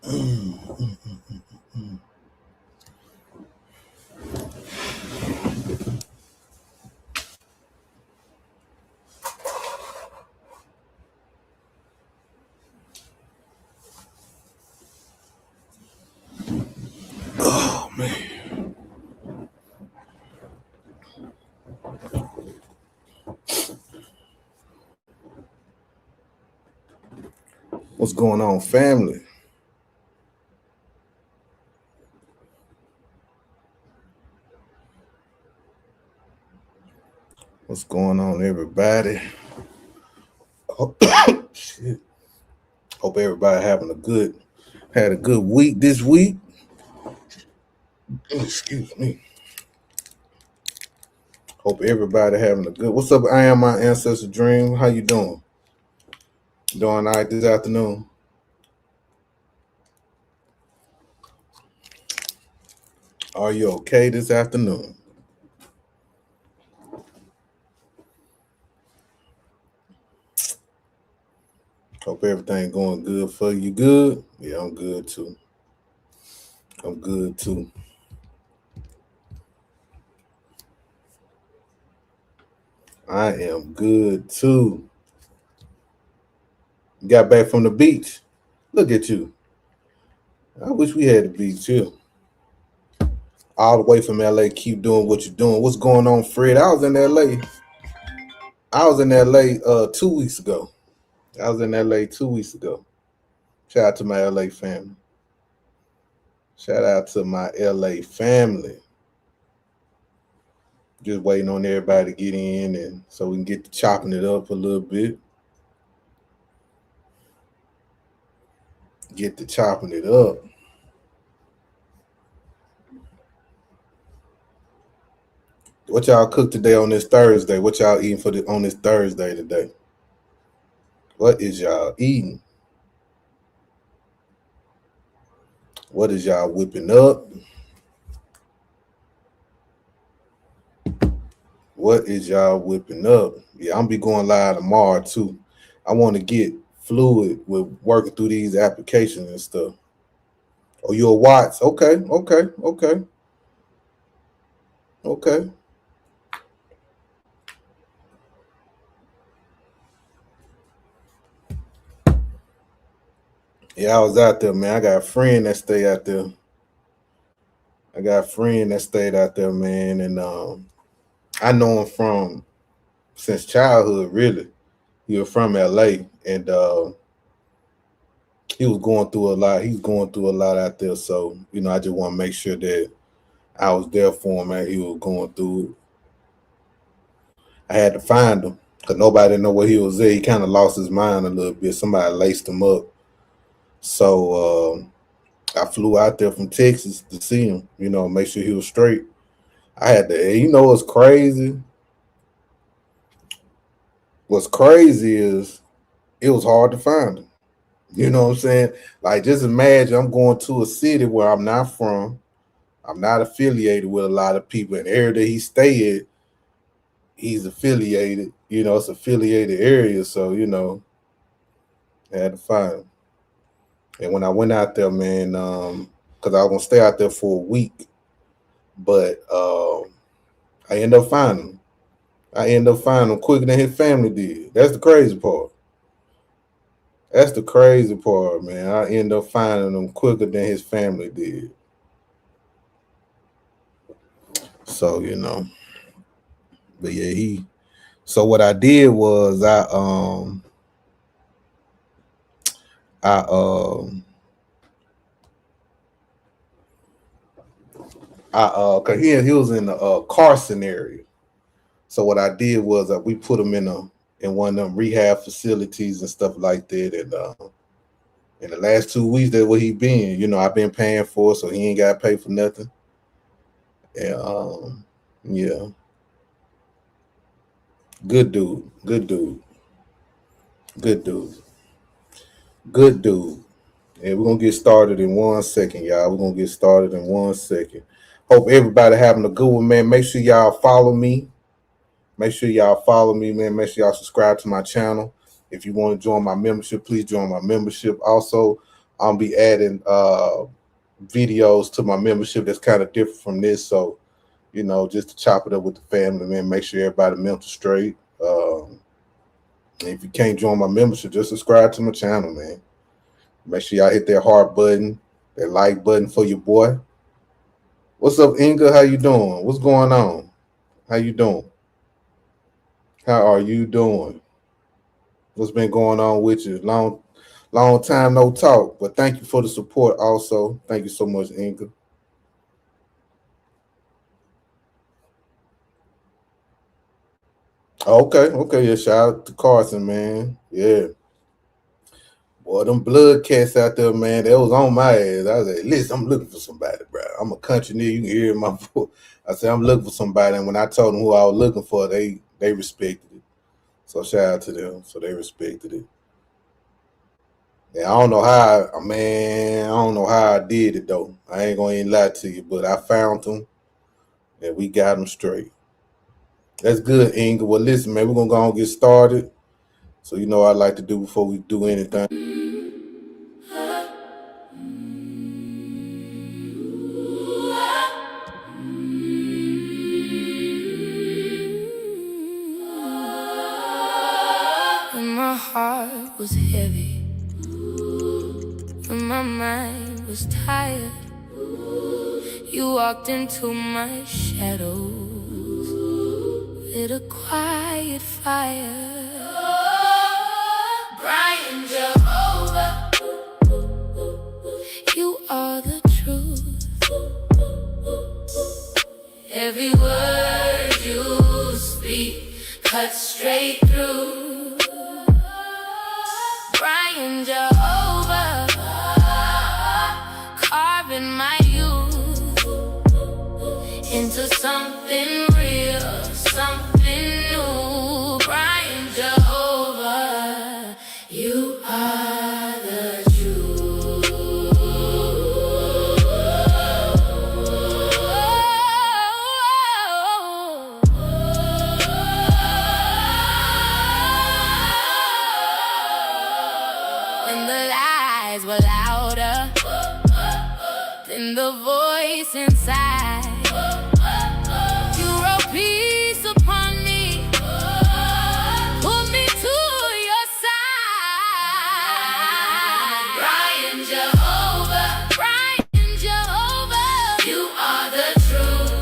Oh man. What's going on, family? What's going on, everybody? Shit. Hope everybody had a good week this week. Excuse me. Hope everybody having a good. What's up? I am my ancestor dream. How you doing? Doing all right this afternoon? Are you okay this afternoon? Hope everything going good for you. Good? Yeah, I'm good too. I'm good too. I am good too. Got back from the beach. Look at you. I wish we had the beach here. All the way from LA. Keep doing what you're doing. What's going on, Fred? I was in LA. I was in LA 2 weeks ago. I was in LA 2 weeks ago. Shout out to my LA family. Shout out to my LA family. Just waiting on everybody to get in and so we can get to chopping it up a little bit. Get to chopping it up. What y'all cook today on this Thursday? What y'all eating on this Thursday today? What is y'all eating? What is y'all whipping up? What is y'all whipping up? Yeah, I'm be going live tomorrow too. I want to get fluid with working through these applications and stuff. Oh, you're a Watts? Okay, okay, okay, okay. Yeah, I was out there, man. I got a friend that stayed out there. I got a friend that stayed out there, man, and I know him from since childhood. Really, he was from LA, and he was going through a lot. He's going through a lot out there, so I just want to make sure that I was there for him, and he was going through. I had to find him because nobody didn't know where he was at. He kind of lost his mind a little bit. Somebody laced him up, so I flew out there from Texas to see him. Make sure he was straight. I had to. What's crazy? What's crazy is it was hard to find him. You know what I'm saying? Like, just imagine I'm going to a city where I'm not from. I'm not affiliated with a lot of people. And the area that he stay at, he's affiliated. It's affiliated area. So, I had to find him. And when I went out there, man, because I was going to stay out there for a week. But I ended up finding him. I ended up finding him quicker than his family did. That's the crazy part. That's the crazy part, man. I ended up finding him quicker than his family did. So, but yeah, so what I did was cause he was in the Carson area. So what I did was we put him in one of them rehab facilities and stuff like that. And in the last 2 weeks, that's where he been. I've been paying for it, so he ain't got to pay for nothing. And yeah, good dude, good dude, good dude, good dude. And we're gonna get started in 1 second, y'all. We're gonna get started in 1 second. Hope everybody having a good one, man. Make sure y'all follow me. Make sure y'all follow me, man. Make sure y'all subscribe to my channel. If you want to join my membership, please join my membership. Also, I'll be adding videos to my membership that's kind of different from this. So, just to chop it up with the family, man, make sure everybody mental straight. If you can't join my membership, just subscribe to my channel, man. Make sure y'all hit that heart button, that like button for your boy. What's up, Inga? How you doing? What's going on? How you doing? How are you doing? What's been going on with you? Long time no talk, but thank you for the support also. Thank you so much, Inga. Okay, yeah, shout out to Carson, man. Yeah. Boy, them blood cats out there, man, that was on my ass. I was like, listen, I'm looking for somebody, bro. I'm a country nigga. You can hear my voice. I said, I'm looking for somebody. And when I told them who I was looking for, they respected it. So shout out to them. So they respected it. Yeah, I don't know how I did it though. I ain't gonna even lie to you, but I found them and we got them straight. That's good, Inga. Well, listen, man, we're gonna go and get started. So you know what I like to do before we do anything. When my heart was heavy, when my mind was tired, you walked into my shadows with a quiet fire. Brian Jehovah, you are the truth. Every word you speak cuts straight through. Brian Jehovah, carving my youth into something real, something new. Brian Jehovah, you are the truth. When the lies were louder than the voice inside, you wrote peace upon me, pulled me to your side. Brian Jehovah, Brian Jehovah, you are the truth.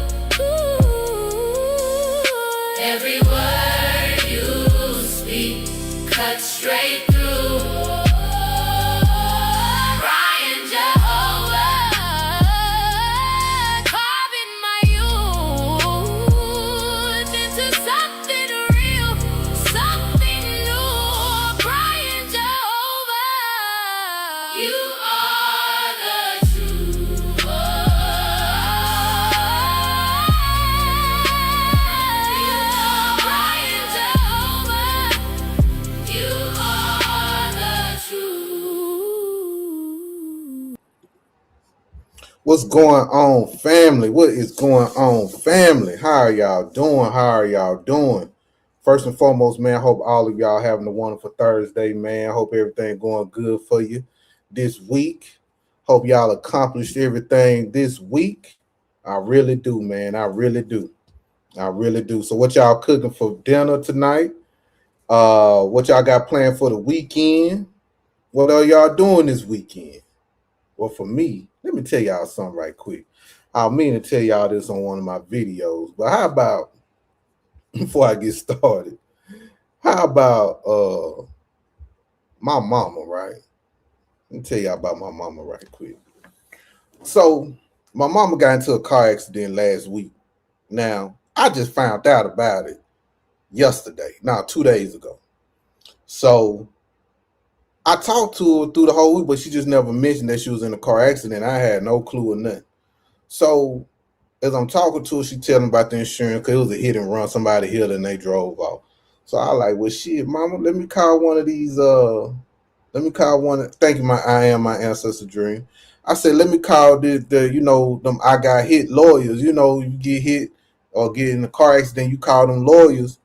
Every word you speak cuts straight through. Brian Jehovah, carving my youth into something real, something new. Brian Jehovah, you are the truth. Brian Jehovah, you are the truth. What's going on, family? What is going on, family? How are y'all doing? How are y'all doing? First and foremost, man, I hope all of y'all having a wonderful Thursday, man. I hope everything going good for you this week. Hope y'all accomplished everything this week. I really do, man. I really do. I really do. So what y'all cooking for dinner tonight? What y'all got planned for the weekend? What are y'all doing this weekend? Well, for me, let me tell y'all something right quick. I mean to tell y'all this on one of my videos, but how about before I get started? How about my mama, right? Let me tell y'all about my mama right quick. So my mama got into a car accident last week. Now, I just found out about it yesterday, 2 days ago. So I talked to her through the whole week, but she just never mentioned that she was in a car accident. I had no clue or nothing. So as I'm talking to her, she telling about the insurance because it was a hit and run. Somebody hit her and they drove off. So I like, well, shit, mama, let me call one of these. Thank you, I am my ancestor dream. I said, let me call them I got hit lawyers. You get hit or get in a car accident, you call them lawyers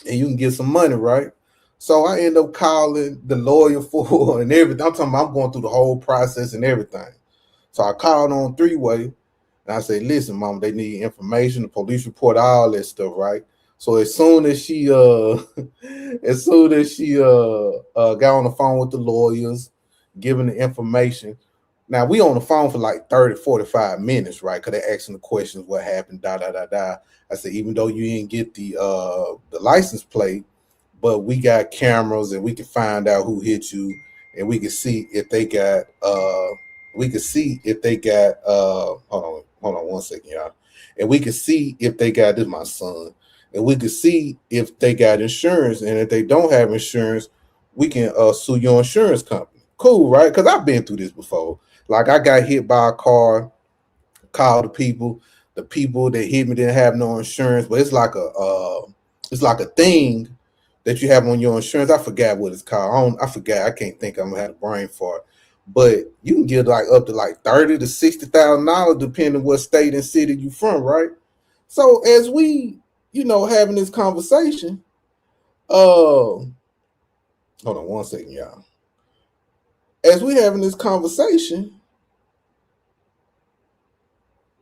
and you can get some money, right? So I end up calling the lawyer for and everything. I'm talking about I'm going through the whole process and everything. So I called on three way and I said, listen, mom, they need information, the police report, all that stuff, right? So as soon as she as soon as she got on the phone with the lawyers, giving the information. Now we on the phone for like 30, 45 minutes, right? Cause they asking the questions, what happened, da da da da. I said, even though you didn't get the license plate, but we got cameras and we can find out who hit you and we can see if they got we can see if they got hold on one second, y'all. And we can see if they got this my son. And we can see if they got insurance. And if they don't have insurance, we can sue your insurance company. Cool, right? Because I've been through this before. Like I got hit by a car, called the people. The people that hit me didn't have no insurance, but it's like a thing that you have on your insurance. I forgot what it's called. I forgot. I can't think. I'm gonna have a brain for it. But you can get like up to like $30,000 to $60,000 depending what state and city you from, right? So as we, having this conversation, hold on one second, y'all. As we having this conversation,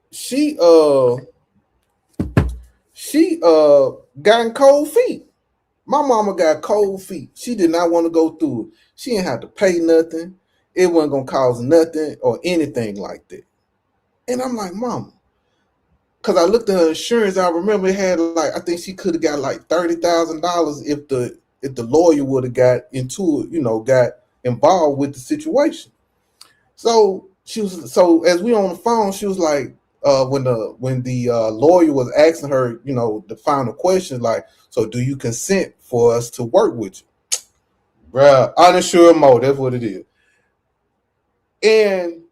she got in cold feet. My mama got cold feet. She did not want to go through it. She didn't have to pay nothing. It wasn't gonna cause nothing or anything like that. And I'm like, Mama, because I looked at her insurance. I remember it had like I think she could have got like $30,000 if the lawyer would have got into it, got involved with the situation. So as we on the phone, she was like, when the lawyer was asking her, the final question, like, so do you consent for us to work with you, bruh? Uninsured mode, that's what it is. And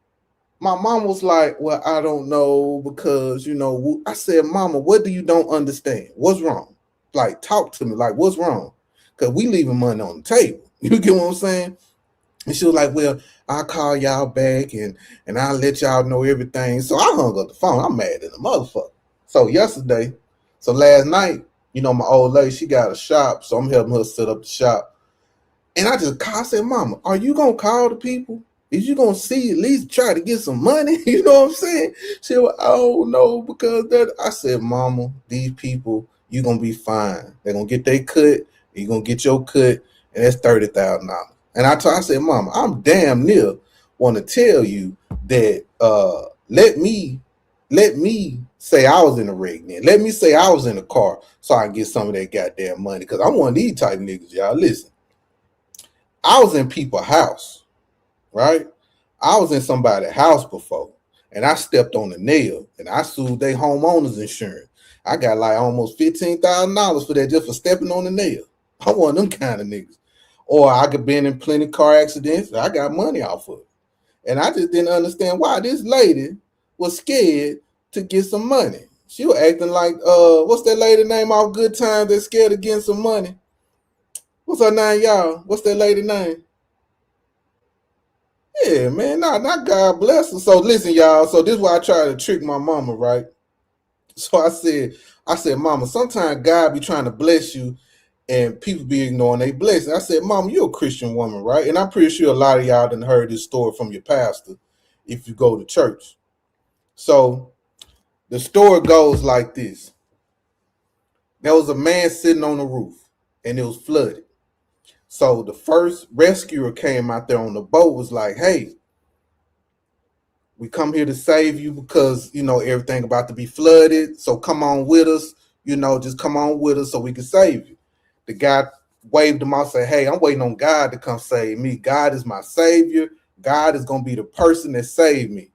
my mom was like, well, I don't know because I said, Mama, what do you don't understand? What's wrong? Like, talk to me. Like, what's wrong? Because we leaving money on the table. You get what I'm saying? And she was like, well, I'll call y'all back and I'll let y'all know everything. So I hung up the phone. I'm mad at the motherfucker. So last night, my old lady, she got a shop. So I'm helping her set up the shop. And I just called, I said, Mama, are you going to call the people? Is you going to see at least try to get some money? You know what I'm saying? She was, oh, no, because that. I said, Mama, these people, you're going to be fine. They're going to get their cut. You're going to get your cut. And that's $30,000. And I said, Mama, I'm damn near want to tell you that let me say I was in a wreck then. Let me say I was in a car so I can get some of that goddamn money. Because I'm one of these type of niggas, y'all. Listen, I was in people's house, right? I was in somebody's house before, and I stepped on a nail, and I sued their homeowners insurance. I got like almost $15,000 for that just for stepping on the nail. I'm one of them kind of niggas. Or I could been in plenty car accidents. I got money off of it. And I just didn't understand why this lady was scared to get some money. She was acting like what's that lady name off Good Times that's scared of getting some money? What's her name, y'all? What's that lady name? Yeah, man, not God bless her. So listen, y'all. So this is why I try to trick my mama, right? So I said, Mama, sometimes God be trying to bless you and people be ignoring their blessing. I said, Mama, you're a Christian woman, right? And I'm pretty sure a lot of y'all done heard this story from your pastor if you go to church. So the story goes like this. There was a man sitting on the roof and it was flooded. So the first rescuer came out there on the boat, was like, hey, we come here to save you because, everything about to be flooded. So come on with us, just come on with us so we can save you. The guy waved him out, said, hey, I'm waiting on God to come save me. God is my savior. God is going to be the person that saved me.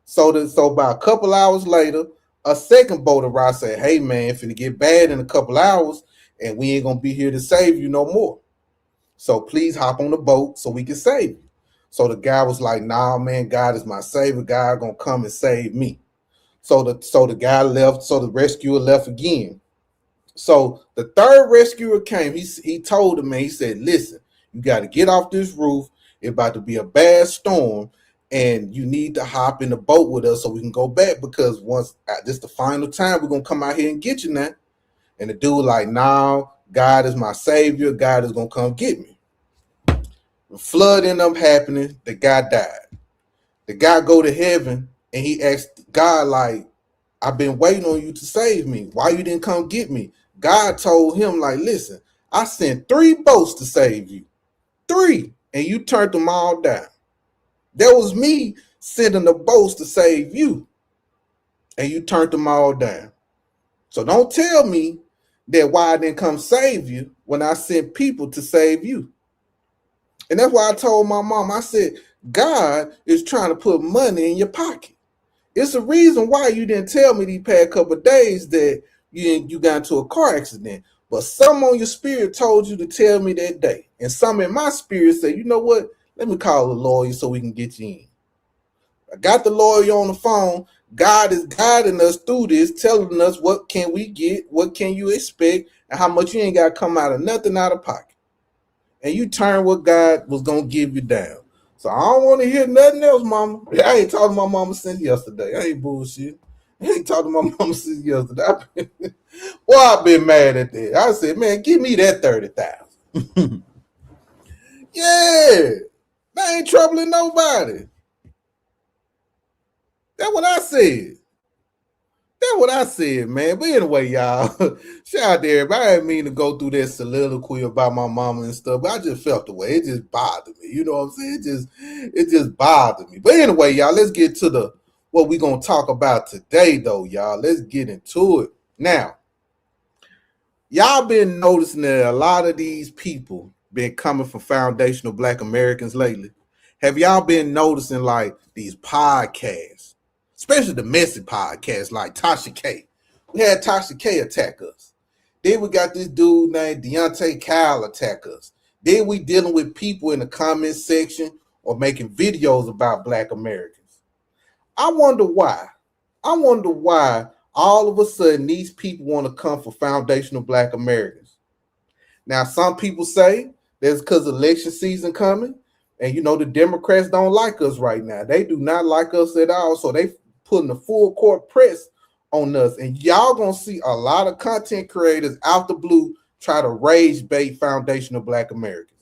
So about a couple hours later, a second boat arrived, said, hey, man, if it get bad in a couple hours and we ain't going to be here to save you no more. So please hop on the boat so we can save you. So the guy was like, nah, man, God is my savior. God gonna come and save me. So the guy left, so the rescuer left again. So the third rescuer came. He told him, man, he said, listen, you got to get off this roof. It's about to be a bad storm, and you need to hop in the boat with us so we can go back because once this the final time we're gonna come out here and get you now. And the dude like, nah, God is my savior. God is gonna come get me. The flood ended up happening. The guy died. The guy go to heaven and he asked God, like, I've been waiting on you to save me. Why you didn't come get me? God told him, like, listen, I sent 3 boats to save you. 3. And you turned them all down. That was me sending the boats to save you. And you turned them all down. So don't tell me that why I didn't come save you when I sent people to save you. And that's why I told my mom, I said, God is trying to put money in your pocket. It's a reason why you didn't tell me these past couple of days that you got into a car accident. But some on your spirit told you to tell me that day. And some in my spirit said, you know what? Let me call a lawyer so we can get you in. I got the lawyer on the phone. God is guiding us through this, telling us what can we get, what can you expect, and how much you ain't got to come out of nothing out of pocket. And you turn what God was going to give you down. So I don't want to hear nothing else, mama. I ain't talking to my mama since yesterday. I ain't bullshit. I ain't talking to my mama since yesterday. Well, I've been mad at that. I said, man, give me that 30,000. Yeah. That ain't troubling nobody. That's what I said. That's what I said, man. But anyway, y'all, shout out to everybody. I didn't mean to go through that soliloquy about my mama and stuff, but I just felt the way. It just bothered me. You know what I'm saying? It just bothered me. But anyway, y'all, let's get to the what we gonna talk about today, though, y'all. Let's get into it. Now, y'all been noticing that a lot of these people been coming from foundational Black Americans lately. Have y'all been noticing like these podcasts, especially the messy podcasts like Tasha K? We had Tasha K attack us. Then we got this dude named Deontay Kyle attack us. Then we dealing with people in the comment section or making videos about Black Americans. I wonder why. I wonder why all of a sudden these people want to come for foundational Black Americans. Now, some people say that's because election season coming, and you know the Democrats don't like us right now. They do not like us at all, so they putting the full court press on us. And y'all gonna see a lot of content creators out the blue try to rage bait foundational Black Americans.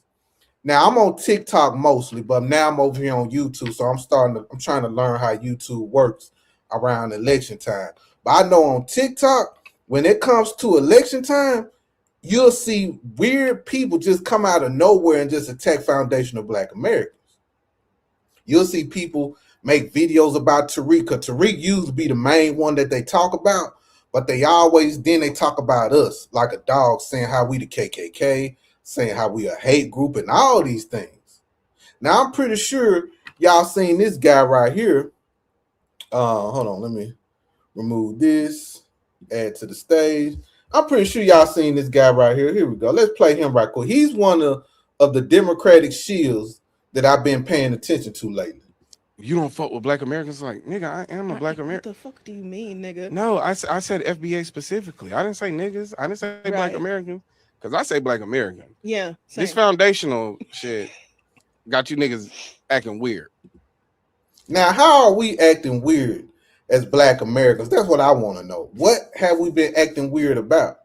Now I'm on TikTok mostly, but now I'm over here on YouTube, so I'm trying to learn how YouTube works around election time. But I know on TikTok, when it comes to election time, you'll see weird people just come out of nowhere and just attack foundational Black Americans. You'll see people make videos about Tariq, because Tariq used to be the main one that they talk about, but they talk about us like a dog, saying how we the KKK, saying how we a hate group and all these things. Now, I'm pretty sure y'all seen this guy right here. Hold on, let me remove this, add to the stage. I'm pretty sure y'all seen this guy right here. Here we go. Let's play him right quick. He's one of the Democratic shields that I've been paying attention to lately. You don't fuck with Black Americans? Like, nigga, I am a Black What American. the fuck do you mean, nigga? No, I said FBA specifically. I didn't say niggas. I didn't say Black Right. Americans. Because I say Black American. Yeah, This same. foundational shit got you niggas acting weird. Now, how are we acting weird as Black Americans? That's what I want to know. What have we been acting weird about?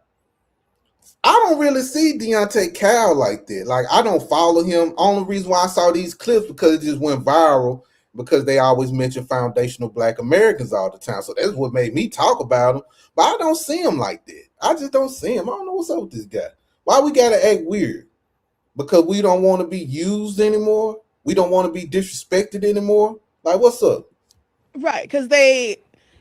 I don't really see Deontay Kyle like that. Like, I don't follow him. Only reason why I saw these clips because it just went viral because they always mention foundational Black Americans all the time. So that's what made me talk about him. But I don't see him like that. I just don't see him. I don't know what's up with this guy. Why we gotta act weird? Because we don't want to be used anymore? We don't want to be disrespected anymore? Like, what's up? Right, because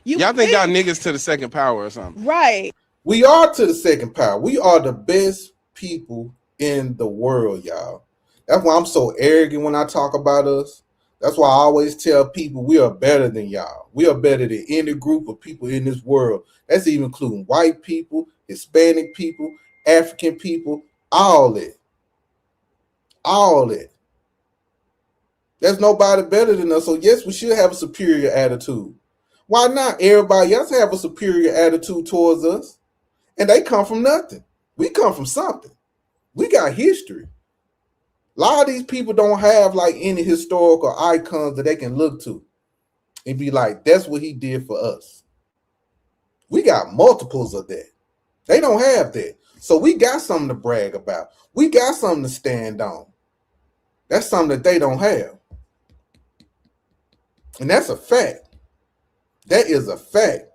Y'all think y'all niggas to the second power or something? right. We are to the second power. We are the best people in the world, y'all. That's why I'm so arrogant when I talk about us. That's why I always tell people we are better than y'all. We are better than any group of people in this world. That's even including white people, Hispanic people, African people, all that. All that. There's nobody better than us. So yes, we should have a superior attitude. Why not? Everybody else have a superior attitude towards us. And they come from nothing. We come from something. We got history. A lot of these people don't have like any historical icons that they can look to and be like, that's what he did for us. We got multiples of that. They don't have that. So we got something to brag about. We got something to stand on. That's something that they don't have. And that's a fact. That is a fact.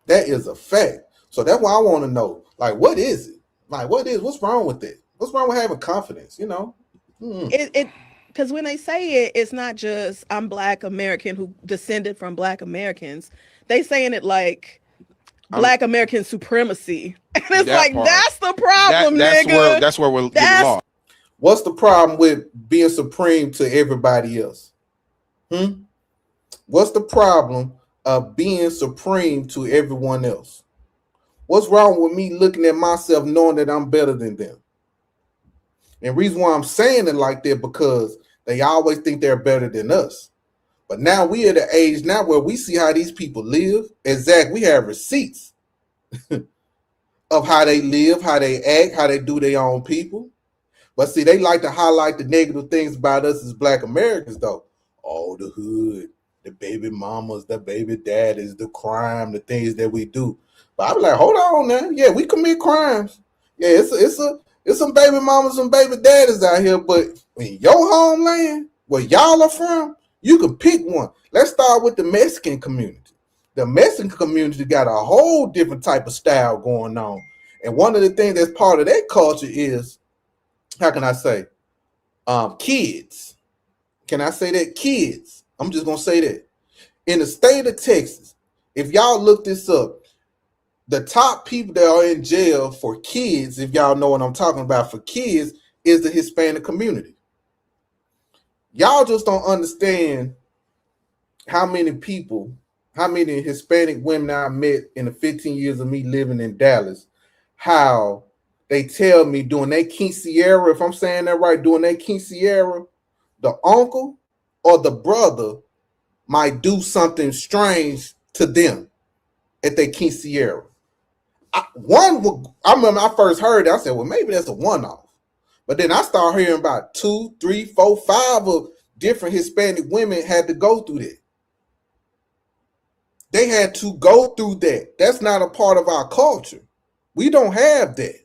That is a fact. So that's why I want to know, like, what is it? Like, what's wrong with it? What's wrong with having confidence? It because when they say it, it's not just I'm Black American who descended from Black Americans. They saying it like I'm Black American supremacy, and it's that like part. that's the problem, That's where nigga. we're getting That's lost. What's the problem with being supreme to everybody else? Hmm? What's the problem of being supreme to everyone else? What's wrong with me looking at myself knowing that I'm better than them? And reason why I'm saying it like that because they always think they're better than us. But now we at the age now where we see how these people live. Exactly, we have receipts of how they live, how they act, how they do their own people. But see, they like to highlight the negative things about us as Black Americans, though. Oh, the hood, the baby mamas, the baby daddies, the crime, the things that we do. But I'm like, hold on now. Yeah, we commit crimes. Yeah, it's some baby mamas, some baby daddies out here. But in your homeland, where y'all are from, you can pick one. Let's start with the Mexican community. The Mexican community got a whole different type of style going on. And one of the things that's part of their culture is, how can I say, kids. Can I say that? Kids. I'm just gonna say that. In the state of Texas, if y'all look this up, the top people that are in jail for kids, if y'all know what I'm talking about, for kids, is the Hispanic community. Y'all just don't understand how many people, how many Hispanic women I met in the 15 years of me living in Dallas, how they tell me during their quinceañera, if I'm saying that right, during their quinceañera, the uncle or the brother might do something strange to them at their quinceañera. I remember I first heard it, I said, well, maybe that's a one-off. But then I started hearing about 2, 3, 4, 5 of different Hispanic women had to go through that. They had to go through that. That's not a part of our culture. We don't have that.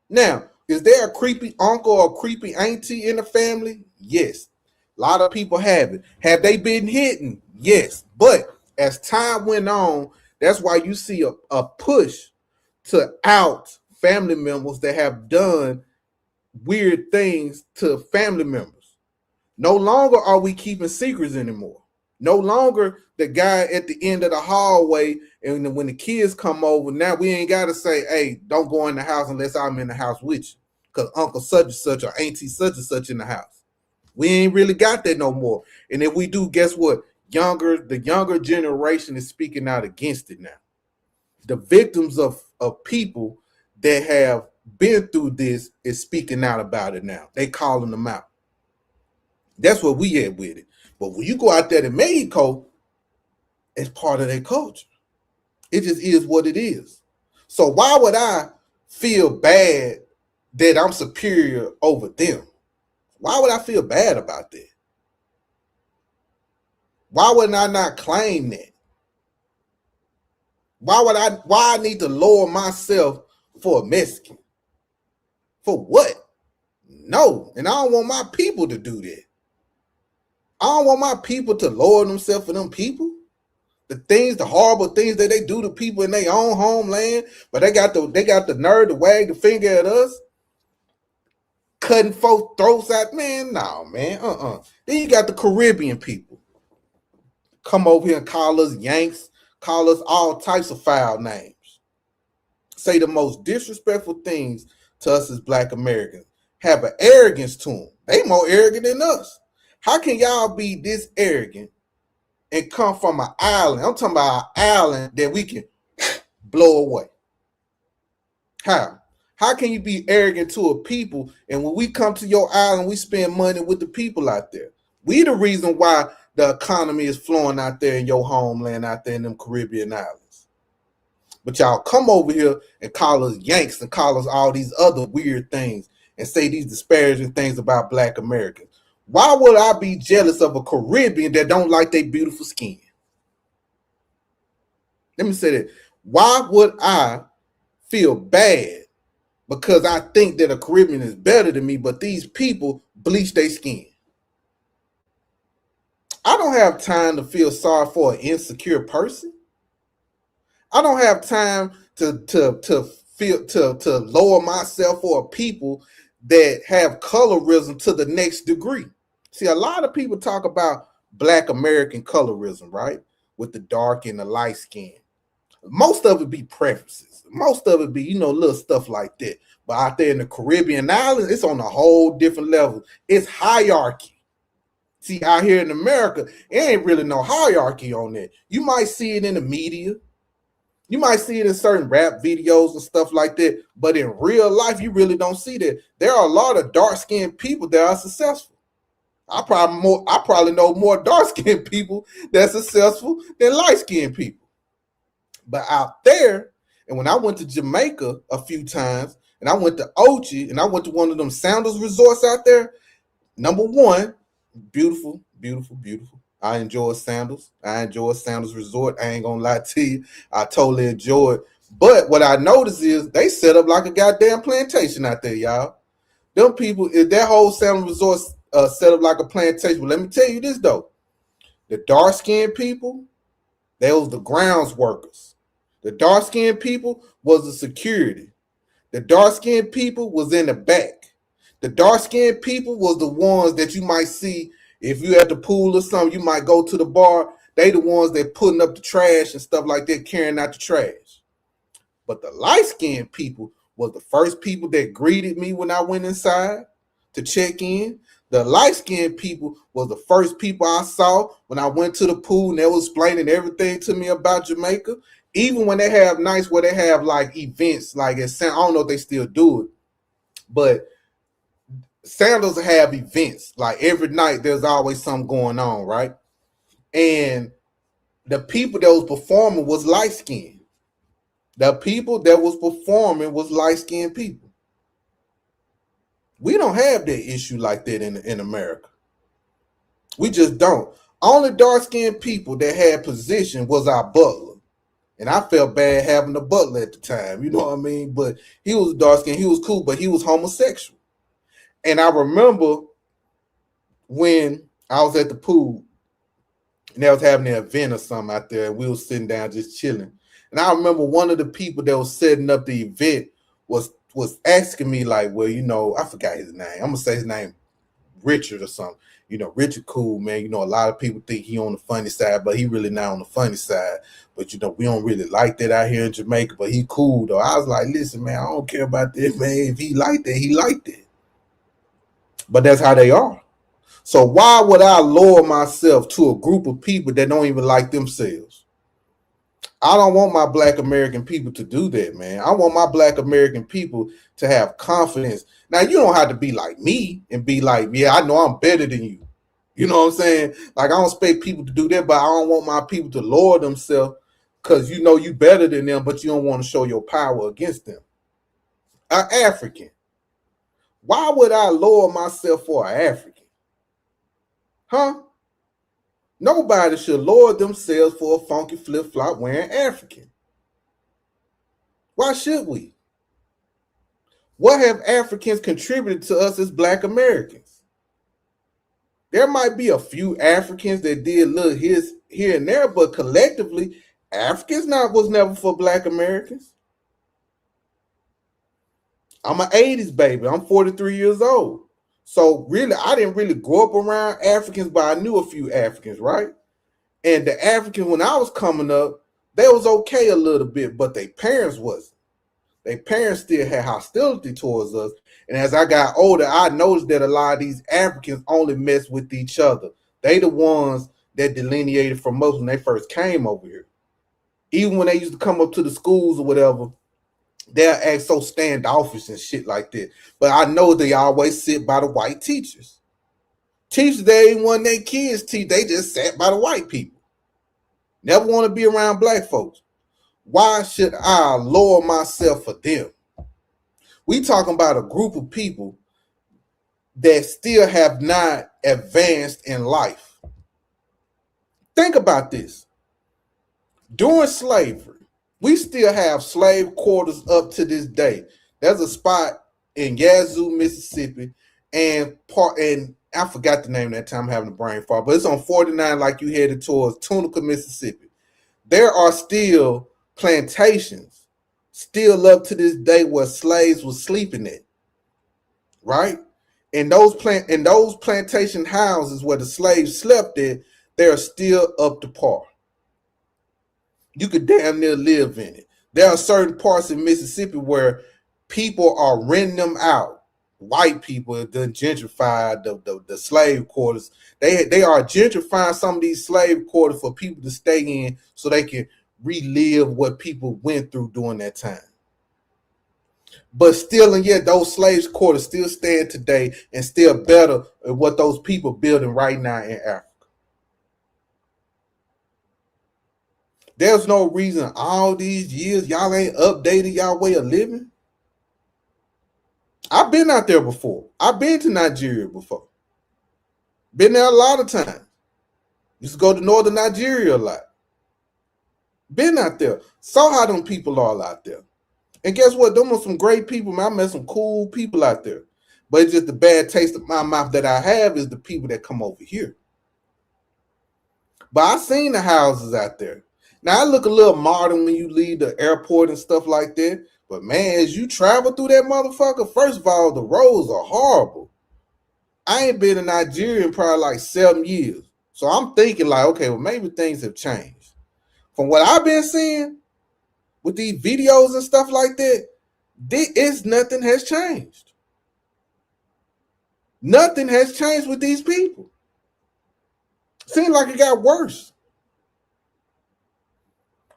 Now, is there a creepy uncle or creepy auntie in the family? Yes. A lot of people have it. Have they been hidden? Yes. But as time went on, that's why you see a push to out family members that have done weird things to family members. No longer are we keeping secrets anymore. No longer the guy at the end of the hallway, and when the kids come over, now we ain't got to say, hey, don't go in the house unless I'm in the house with you, because Uncle such and such or Auntie such and such in the house. We ain't really got that no more. And if we do, guess what? The younger generation is speaking out against it now. The victims of people that have been through this is speaking out about it now. They calling them out. That's what we at with it. But when you go out there to Mexico, it's part of their culture. It just is what it is. So why would I feel bad that I'm superior over them? Why would I feel bad about that? Why would I not claim that? Why I need to lower myself for a Mexican? For what? No. And I don't want my people to do that. I don't want my people to lower themselves for them people. The horrible things that they do to people in their own homeland, but they got the nerve to wag the finger at us, cutting folks' throats out. Man, no, man. Then you got the Caribbean people. Come over here and call us Yanks, call us all types of foul names. Say the most disrespectful things to us as Black Americans. Have an arrogance to them. They more arrogant than us. How can y'all be this arrogant and come from an island? I'm talking about an island that we can blow away. How? How can you be arrogant to a people, and when we come to your island, we spend money with the people out there? We the reason why the economy is flowing out there in your homeland, out there in them Caribbean islands. But y'all come over here and call us Yanks and call us all these other weird things and say these disparaging things about Black Americans. Why would I be jealous of a Caribbean that don't like their beautiful skin? Let me say that. Why would I feel bad because I think that a Caribbean is better than me, but these people bleach their skin. I don't have time to feel sorry for an insecure person. I don't have time to lower myself for people that have colorism to the next degree. See, a lot of people talk about Black American colorism, right? With the dark and the light skin. Most of it be preferences. Most of it be, little stuff like that. But out there in the Caribbean islands, it's on a whole different level. It's hierarchy. See, out here in America, it ain't really no hierarchy on that. You might see it in the media. You might see it in certain rap videos and stuff like that. But in real life, you really don't see that. There are a lot of dark-skinned people that are successful. I probably know more dark-skinned people that's successful than light-skinned people. But out there, and when I went to Jamaica a few times, and I went to Ochi, and I went to one of them Sandals resorts out there, number one, beautiful, beautiful, beautiful. I enjoy Sandals. I enjoy Sandals Resort. I ain't gonna lie to you. I totally enjoy it. But what I noticed is they set up like a goddamn plantation out there, y'all. Them people, that whole Sandals Resort set up like a plantation. But let me tell you this though. The dark-skinned people, they was the grounds workers. The dark-skinned people was the security. The dark-skinned people was in the back. The dark-skinned people was the ones that you might see if you at the pool or something, you might go to the bar. They the ones that putting up the trash and stuff like that, carrying out the trash. But the light-skinned people was the first people that greeted me when I went inside to check in. The light-skinned people was the first people I saw when I went to the pool, and they was explaining everything to me about Jamaica. Even when they have nights where they have like events, like I don't know if they still do it, but Sandals have events. Like every night, there's always something going on, right? And the people that was performing was light skinned. The people that was performing was light skinned people. We don't have that issue like that in America. We just don't. Only dark skinned people that had position was our butler. And I felt bad having a butler at the time, you know what I mean? But he was dark skinned, he was cool, but he was homosexual. And I remember when I was at the pool and they was having an event or something out there, and we was sitting down just chilling. And I remember one of the people that was setting up the event was asking me like, well, I forgot his name. I'm gonna say his name, Richard or something. Richard cool, man. A lot of people think he on the funny side, but he really not on the funny side. But we don't really like that out here in Jamaica, but he cool though. I was like, listen, man, I don't care about that, man. If he like that, he like that. But that's how they are. So why would I lower myself to a group of people that don't even like themselves? I don't want my Black American people to do that, man. I want my Black American people to have confidence. Now, you don't have to be like me and be like, yeah, I know I'm better than you. You know what I'm saying? Like, I don't expect people to do that, but I don't want my people to lower themselves because you better than them, but you don't want to show your power against them. An African. Why would I lower myself for an African? Huh? Nobody should lower themselves for a funky flip-flop wearing African. Why should we? What have Africans contributed to us as Black Americans? There might be a few Africans that did little here and there, but collectively, Africans was never for Black Americans. I'm an 80s baby. I'm 43 years old. So really, I didn't really grow up around Africans, but I knew a few Africans, right? And the Africans, when I was coming up, they was okay a little bit, but their parents wasn't. Their parents still had hostility towards us. And as I got older, I noticed that a lot of these Africans only mess with each other. They the ones that delineated from us when they first came over here. Even when they used to come up to the schools or whatever, they'll act so standoffish and shit like that. But I know they always sit by the white teachers. Teachers, they ain't want their kids teach. They just sat by the white people. Never want to be around Black folks. Why should I lower myself for them? We talking about a group of people that still have not advanced in life. Think about this. During slavery, we still have slave quarters up to this day. There's a spot in Yazoo, Mississippi, and I forgot the name that time. I'm having a brain fart, but it's on 49, like you headed towards Tunica, Mississippi. There are still plantations, still up to this day, where slaves were sleeping at, right? And those plantation houses where the slaves slept at, they are still up to par. You could damn near live in it. There are certain parts in Mississippi where people are renting them out. White people have done gentrified the slave quarters. They are gentrifying some of these slave quarters for people to stay in so they can relive what people went through during that time. But still, and yet those slaves quarters still stand today and still better than what those people building right now in Africa. There's no reason all these years y'all ain't updated y'all way of living. I've been out there before. I've been to Nigeria before. Been there a lot of times. Used to go to northern Nigeria a lot. Been out there. Saw how them people are out there. And guess what? Them are some great people, man. I met some cool people out there. But it's just the bad taste of my mouth that I have is the people that come over here. But I seen the houses out there. Now I look a little modern when you leave the airport and stuff like that. But man, as you travel through that motherfucker, first of all, the roads are horrible. I ain't been in Nigeria in probably like 7 years. So I'm thinking like, okay, well, maybe things have changed. From what I've been seeing with these videos and stuff like that, nothing has changed. Nothing has changed with these people. Seems like it got worse.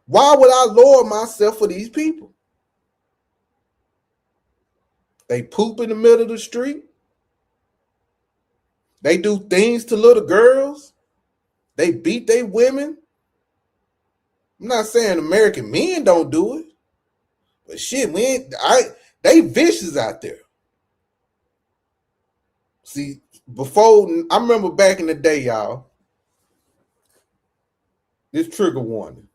Why would I lower myself for these people? They poop in the middle of the street. They do things to little girls. They beat their women. I'm not saying American men don't do it, but shit, they vicious out there. See, before, I remember back in the day, y'all, this trigger warning.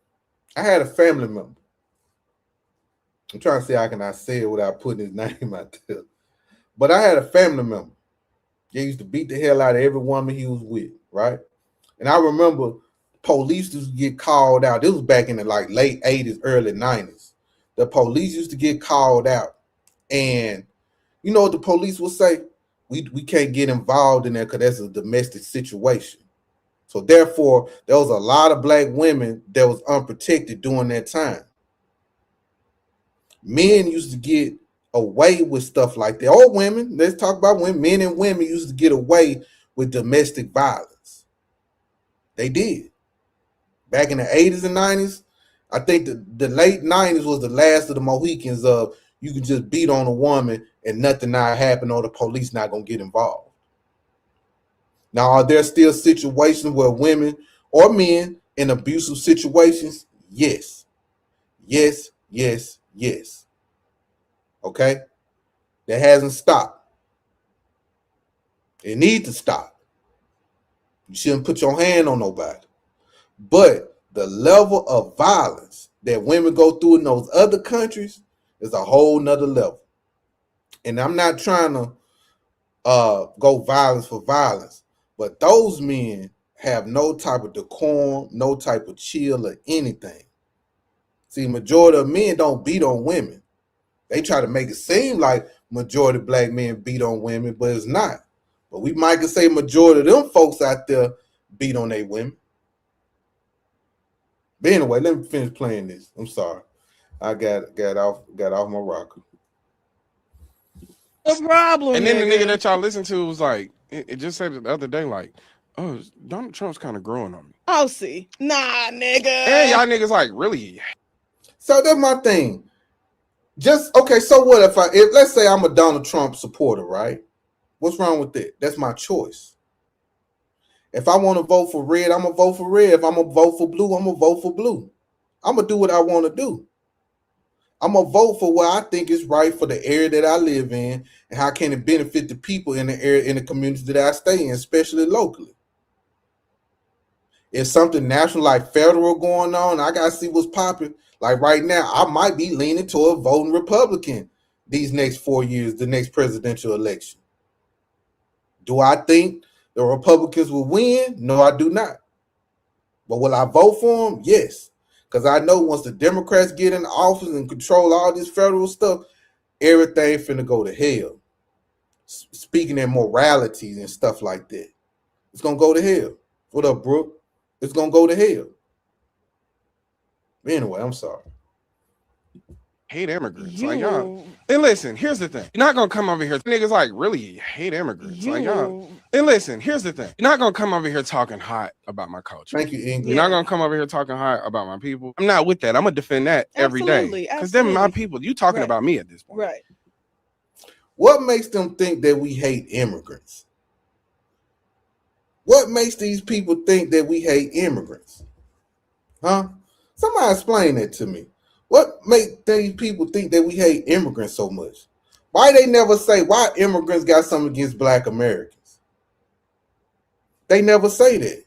I had a family member. I'm trying to see how can I say it without putting his name out there. But I had a family member. He used to beat the hell out of every woman he was with, right? And I remember police used to get called out. This was back in the like late 80s, early 90s. The police used to get called out. And you know what the police would say? We can't get involved in there because that's a domestic situation. So therefore, there was a lot of black women that was unprotected during that time. Men used to get away with stuff like that. Or women, let's talk about women. Men and women used to get away with domestic violence. They did. Back in the 80s and 90s, I think the late 90s was the last of the Mohicans of you can just beat on a woman and nothing not happen or the police not going to get involved. Now, are there still situations where women or men in abusive situations? Yes. Yes, yes, yes. Okay? That hasn't stopped. It needs to stop. You shouldn't put your hand on nobody. But the level of violence that women go through in those other countries is a whole nother level. And I'm not trying to go violence for violence, but those men have no type of decorum, no type of chill or anything. See, majority of men don't beat on women. They try to make it seem like majority of black men beat on women, but it's not. But we might could say majority of them folks out there beat on their women. But anyway, let me finish playing this. I'm sorry. I got off my rocker. No problem. And then the nigga nigga that y'all listen to was like, it just said it the other day, like, oh, Donald Trump's kind of growing on me. Oh, see. Nah, nigga. And y'all niggas like, really? So that's my thing. Just okay, so what if let's say I'm a Donald Trump supporter, right? What's wrong with that? That's my choice. If I want to vote for red, I'm gonna vote for red. If I'm gonna vote for blue, I'm gonna vote for blue. I'm gonna do what I want to do. I'm gonna vote for what I think is right for the area that I live in and how can it benefit the people in the area, in the community that I stay in, especially locally. If something national like federal going on, I gotta see what's popping. Like right now, I might be leaning toward voting Republican these next 4 years, the next presidential election. Do I think the Republicans will win? No, I do not. But will I vote for them? Yes. Because I know once the Democrats get in office and control all this federal stuff, everything finna go to hell. Speaking in moralities and stuff like that. It's gonna go to hell. What up, Brooke? It's gonna go to hell. Anyway, I'm sorry. Hate immigrants. Like y'all. And listen, here's the thing. You're not gonna come over here. Niggas like really hate immigrants. Like y'all. And listen, here's the thing. You're not gonna come over here talking hot about my culture. Thank you, Ingrid. You're not gonna come over here talking hot about my people. I'm not with that. I'm gonna defend that every day. Because them my people. You talking about me at this point. Right. What makes them think that we hate immigrants? What makes these people think that we hate immigrants? Huh? Somebody explain that to me. What make these people think that we hate immigrants so much? Why they never say why immigrants got something against Black Americans? They never say that.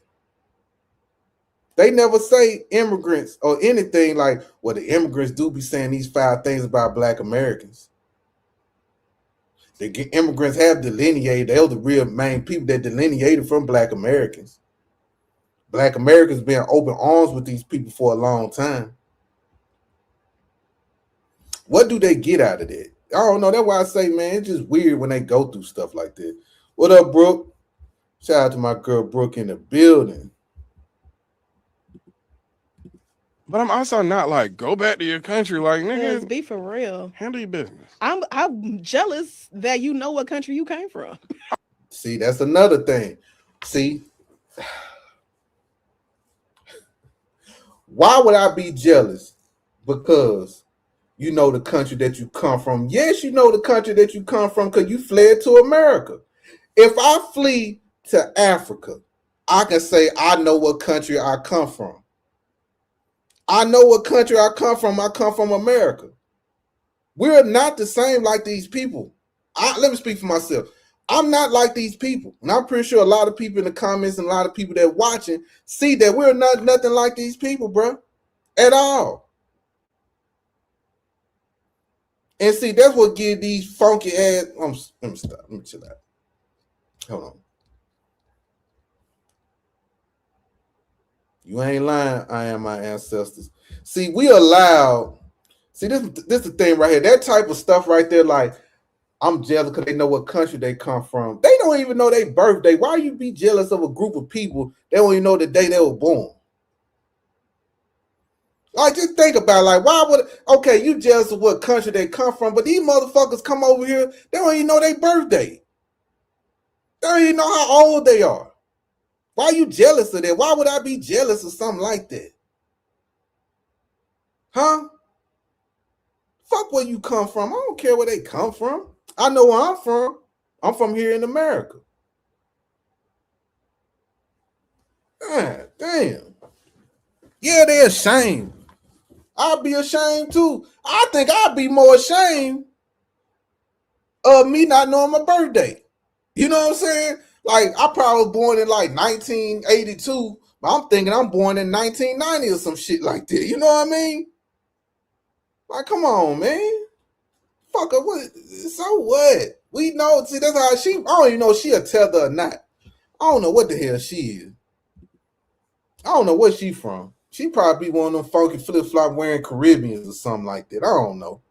They never say immigrants or anything like, well, the immigrants do be saying these 5 things about Black Americans. The immigrants have delineated. They're the real main people that delineated from Black Americans. Black Americans been open arms with these people for a long time. What do they get out of that? I don't know. That's why I say, man, it's just weird when they go through stuff like that. What up, Brooke? Shout out to my girl Brooke in the building. But I'm also not like, go back to your country. Like, nigga, Let's be for real. Handle your business. I'm jealous that you know what country you came from. See, that's another thing. See, why would I be jealous? Because you know the country that you come from. Yes, you know the country that you come from because you fled to America. If I flee to Africa, I can say I know what country I come from. I know what country I come from. I come from America. We're not the same like these people. Let me speak for myself. I'm not like these people. And I'm pretty sure a lot of people in the comments and a lot of people that are watching see that we're not nothing like these people, bro. At all. And see, that's what give these funky ass. Let me stop. Let me chill out. Hold on. You ain't lying. I am my ancestors. See, we allowed. See, this is the thing right here. That type of stuff right there, like, I'm jealous because they know what country they come from. They don't even know their birthday. Why you be jealous of a group of people that don't even know the day they were born? Like, just think about it. Like, why would, okay, you jealous of what country they come from, but these motherfuckers come over here, they don't even know their birthday. They don't even know how old they are. Why are you jealous of that? Why would I be jealous of something like that? Huh? Fuck where you come from. I don't care where they come from. I know where I'm from. I'm from here in America. God damn. Yeah, they're ashamed. I'd be ashamed too. I think I'd be more ashamed of me not knowing my birthday. You know what I'm saying? Like, I probably was born in like 1982, but I'm thinking I'm born in 1990 or some shit like that. You know what I mean? Like, come on, man. Fuck her. What? So what? We know. See, that's how she. I don't even know if she a tether or not. I don't know what the hell she is. I don't know where she from. She probably be one of them funky flip flop wearing Caribbeans or something like that. I don't know.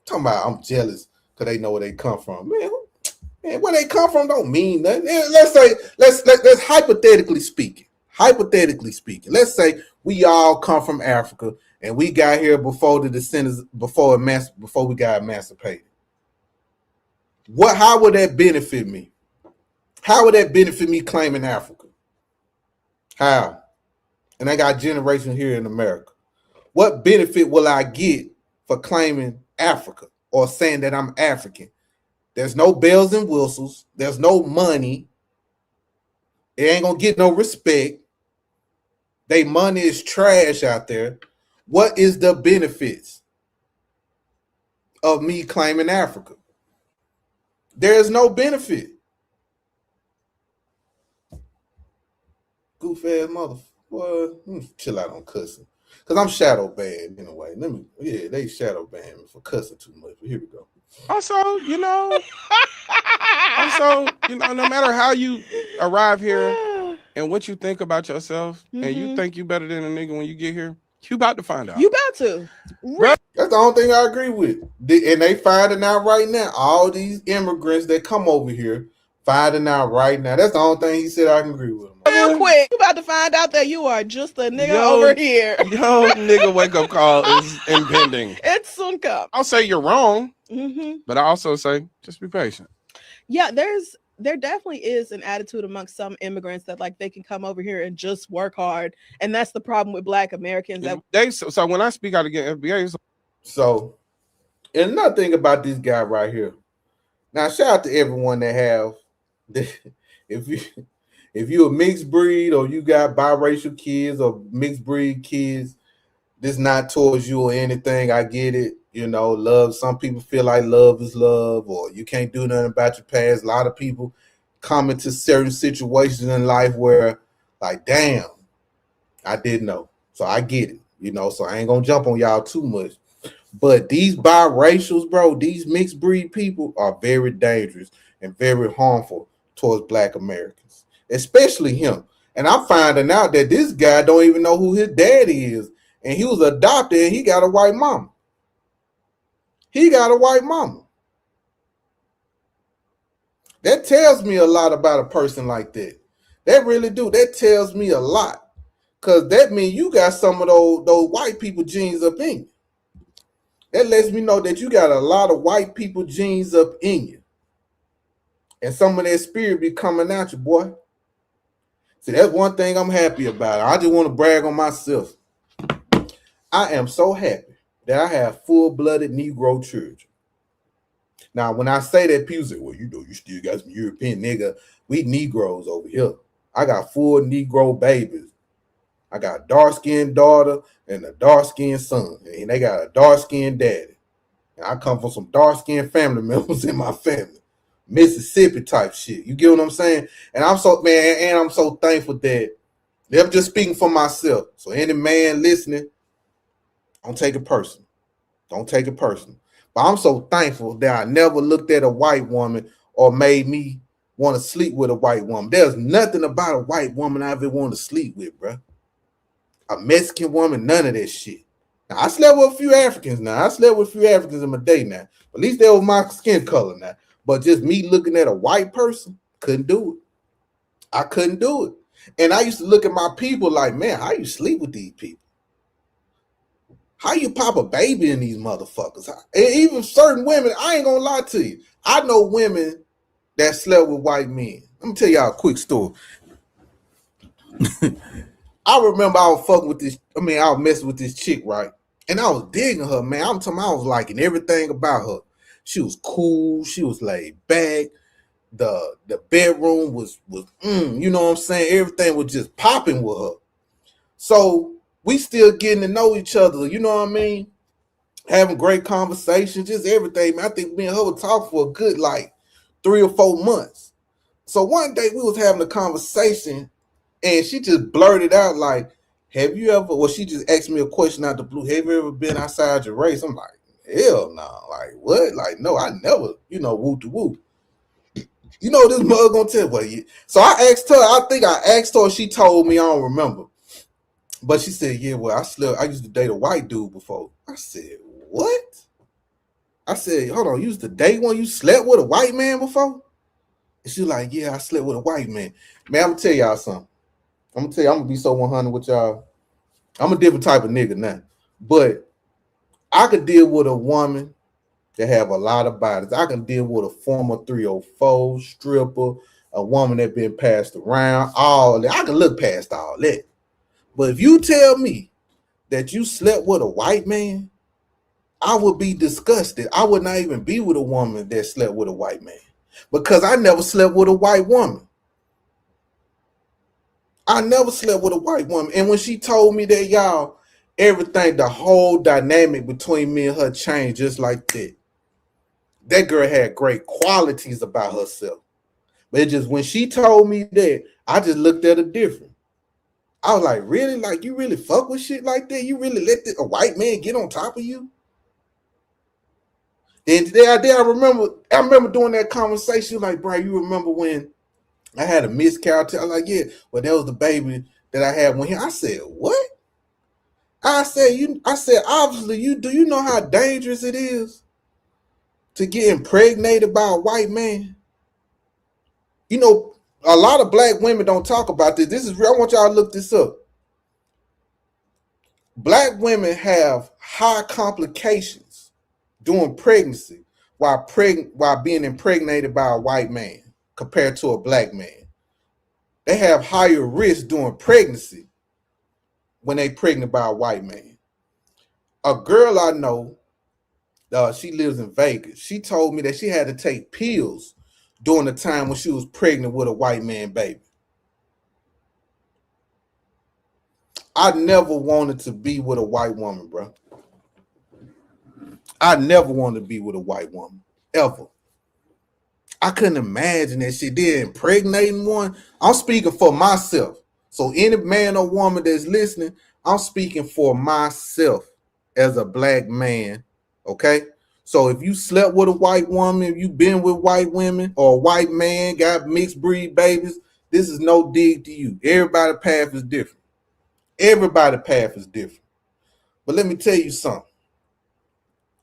Talking about I'm jealous because they know where they come from. Man, where they come from don't mean nothing. Let's say let's hypothetically speaking. Hypothetically speaking, let's say we all come from Africa and we got here before the descendants before we got emancipated. How would that benefit me? How would that benefit me claiming Africa? How? And I got generations here in America. What benefit will I get for claiming Africa or saying that I'm African? There's no bells and whistles. There's no money. They ain't gonna get no respect. They money is trash out there. What is the benefits of me claiming Africa? There is no benefit. Goof ass motherfucker. Chill out on cussing. Because I'm shadow banned anyway. Yeah, they shadow banned me for cussing too much. But here we go. Also, you know, no matter how you arrive here and what you think about yourself, and you think you better than a nigga when you get here, you about to find out. You about to. Bruh. That's the only thing I agree with. And they finding out right now. All these immigrants that come over here finding out right now. That's the only thing he said I can agree with him on. Real quick, you about to find out that you are just a nigga Yo, over here. Yo, nigga, wake up call is impending. It's soon come. I'll say you're wrong, Mm-hmm. but I also say just be patient. Yeah, there definitely is an attitude amongst some immigrants that like they can come over here and just work hard, and that's the problem with Black Americans. That So when I speak out against FBA, it's So, and another thing about this guy right here. Now, shout out to everyone that have, if you if you a mixed breed or you got biracial kids or mixed breed kids, this not towards you or anything. I get it. You know, love. Some people feel like love is love, or you can't do nothing about your past. A lot of people come into certain situations in life where, like, damn, I didn't know. So I get it. You know, so I ain't gonna jump on y'all too much. But these biracials, bro, these mixed breed people are very dangerous and very harmful towards Black Americans, especially him. And I'm finding out that this guy don't even know who his daddy is. And he was adopted and he got a white mama. He got a white mama. That tells me a lot about a person like that. That really do. That tells me a lot. Because that means you got some of those white people genes up in you. That lets me know that you got a lot of white people genes up in you. And some of that spirit be coming out you, boy. See, that's one thing I'm happy about. I just want to brag on myself. I am so happy that I have full-blooded Negro children. Now, when I say that, people say, well, you know, you still got some European nigga. We Negroes over here. I got full Negro babies. I got a dark-skinned daughter and a dark-skinned son. And they got a dark-skinned daddy. And I come from some dark-skinned family members in my family. Mississippi type shit. You get what I'm saying? And I'm so, man, and I'm so thankful that I'm just speaking for myself. So any man listening, don't take it personal. Don't take it personal. But I'm so thankful that I never looked at a white woman or made me want to sleep with a white woman. There's nothing about a white woman I ever want to sleep with, bro. A Mexican woman, none of that shit. Now, I slept with a few Africans now. I slept with a few Africans in my day now. At least they were my skin color now. But just me looking at a white person, couldn't do it. I couldn't do it. And I used to look at my people like, man, how you sleep with these people? How you pop a baby in these motherfuckers? And even certain women, I ain't gonna lie to you. I know women that slept with white men. Let me tell y'all a quick story. I remember I was fucking with this, I was messing with this chick, right? And I was digging her, man. I'm talking, I was liking everything about her. She was cool, she was laid back. The bedroom was you know what I'm saying? Everything was just popping with her. So we still getting to know each other, you know what I mean? Having great conversations, just everything, man. I think me and her would talk for a good like 3 or 4 months. So one day we was having a conversation and she just blurted out like, have you ever, well, she just asked me a question out the blue, have you ever been outside your race? I'm like, hell no. Like, what? Like, no, I never, whoop to whoop. You know this mother gonna tell what you. So I asked her, I think I asked her, she told me, I don't remember. But she said, yeah, well, I used to date a white dude before. I said, what? I said, hold on, you used to date one, you slept with a white man before? And she was like, yeah, I slept with a white man. Man, I'm gonna tell y'all something. I'm gonna be so 100 with y'all. I'm a different type of nigga now. But I could deal with a woman that have a lot of bodies. I can deal with a former 304 stripper, a woman that been passed around, all that. I can look past all that. But if you tell me that you slept with a white man, I would be disgusted. I would not even be with a woman that slept with a white man because I never slept with a white woman. I never slept with a white woman. And when she told me that, y'all, everything, the whole dynamic between me and her changed just like that. That girl had great qualities about herself. But it just, when she told me that, I just looked at her different. I was like, really? Like, you really fuck with shit like that? You really let a white man get on top of you? And then I remember doing that conversation, like, bro, you remember when I had a miscarriage? I was like, yeah, well, that was the baby that I had when he. I said, what? I said, obviously, you know how dangerous it is to get impregnated by a white man? You know, a lot of black women don't talk about this. This is real. I want y'all to look this up. Black women have high complications during pregnancy while being impregnated by a white man compared to a black man. They have higher risk during pregnancy when they pregnant by a white man. A girl I know, she lives in Vegas. She told me that she had to take pills during the time when she was pregnant with a white man baby. I never wanted to be with a white woman, bro. I never wanted to be with a white woman, ever. I couldn't imagine that shit. Then impregnating one. I'm speaking for myself. So any man or woman that's listening, I'm speaking for myself as a black man. Okay? So if you slept with a white woman, if you been with white women, or a white man got mixed breed babies, this is no dig to you. Everybody's path is different. Everybody's path is different. But let me tell you something.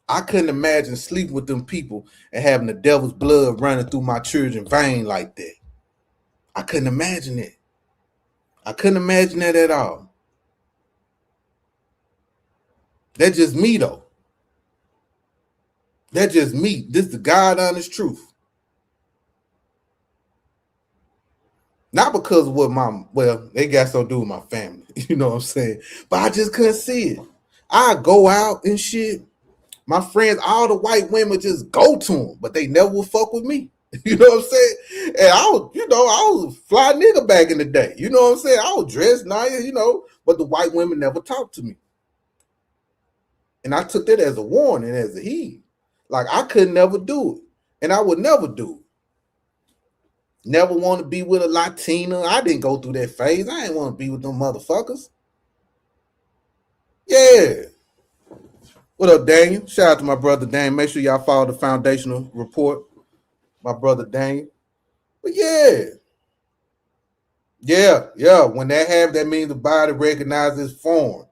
I couldn't imagine sleeping with them people and having the devil's blood running through my children's vein like that. I couldn't imagine it. I couldn't imagine that at all. That's just me, though. That's just me. This is the God honest truth. Not because of they got something to do with my family. You know what I'm saying? But I just couldn't see it. I go out and shit. My friends, all the white women just go to them, but they never would fuck with me. You know what I'm saying? And I was a fly nigga back in the day. You know what I'm saying? I was dressed nice, but the white women never talked to me. And I took that as a warning, as a heed. Like, I could never do it. And I would never do it. Never want to be with a Latina. I didn't go through that phase. I didn't want to be with them motherfuckers. Yeah. What up, Daniel? Shout out to my brother Daniel. Make sure y'all follow the foundational report. My brother Daniel. But yeah. When that happens, that means the body recognizes foreign.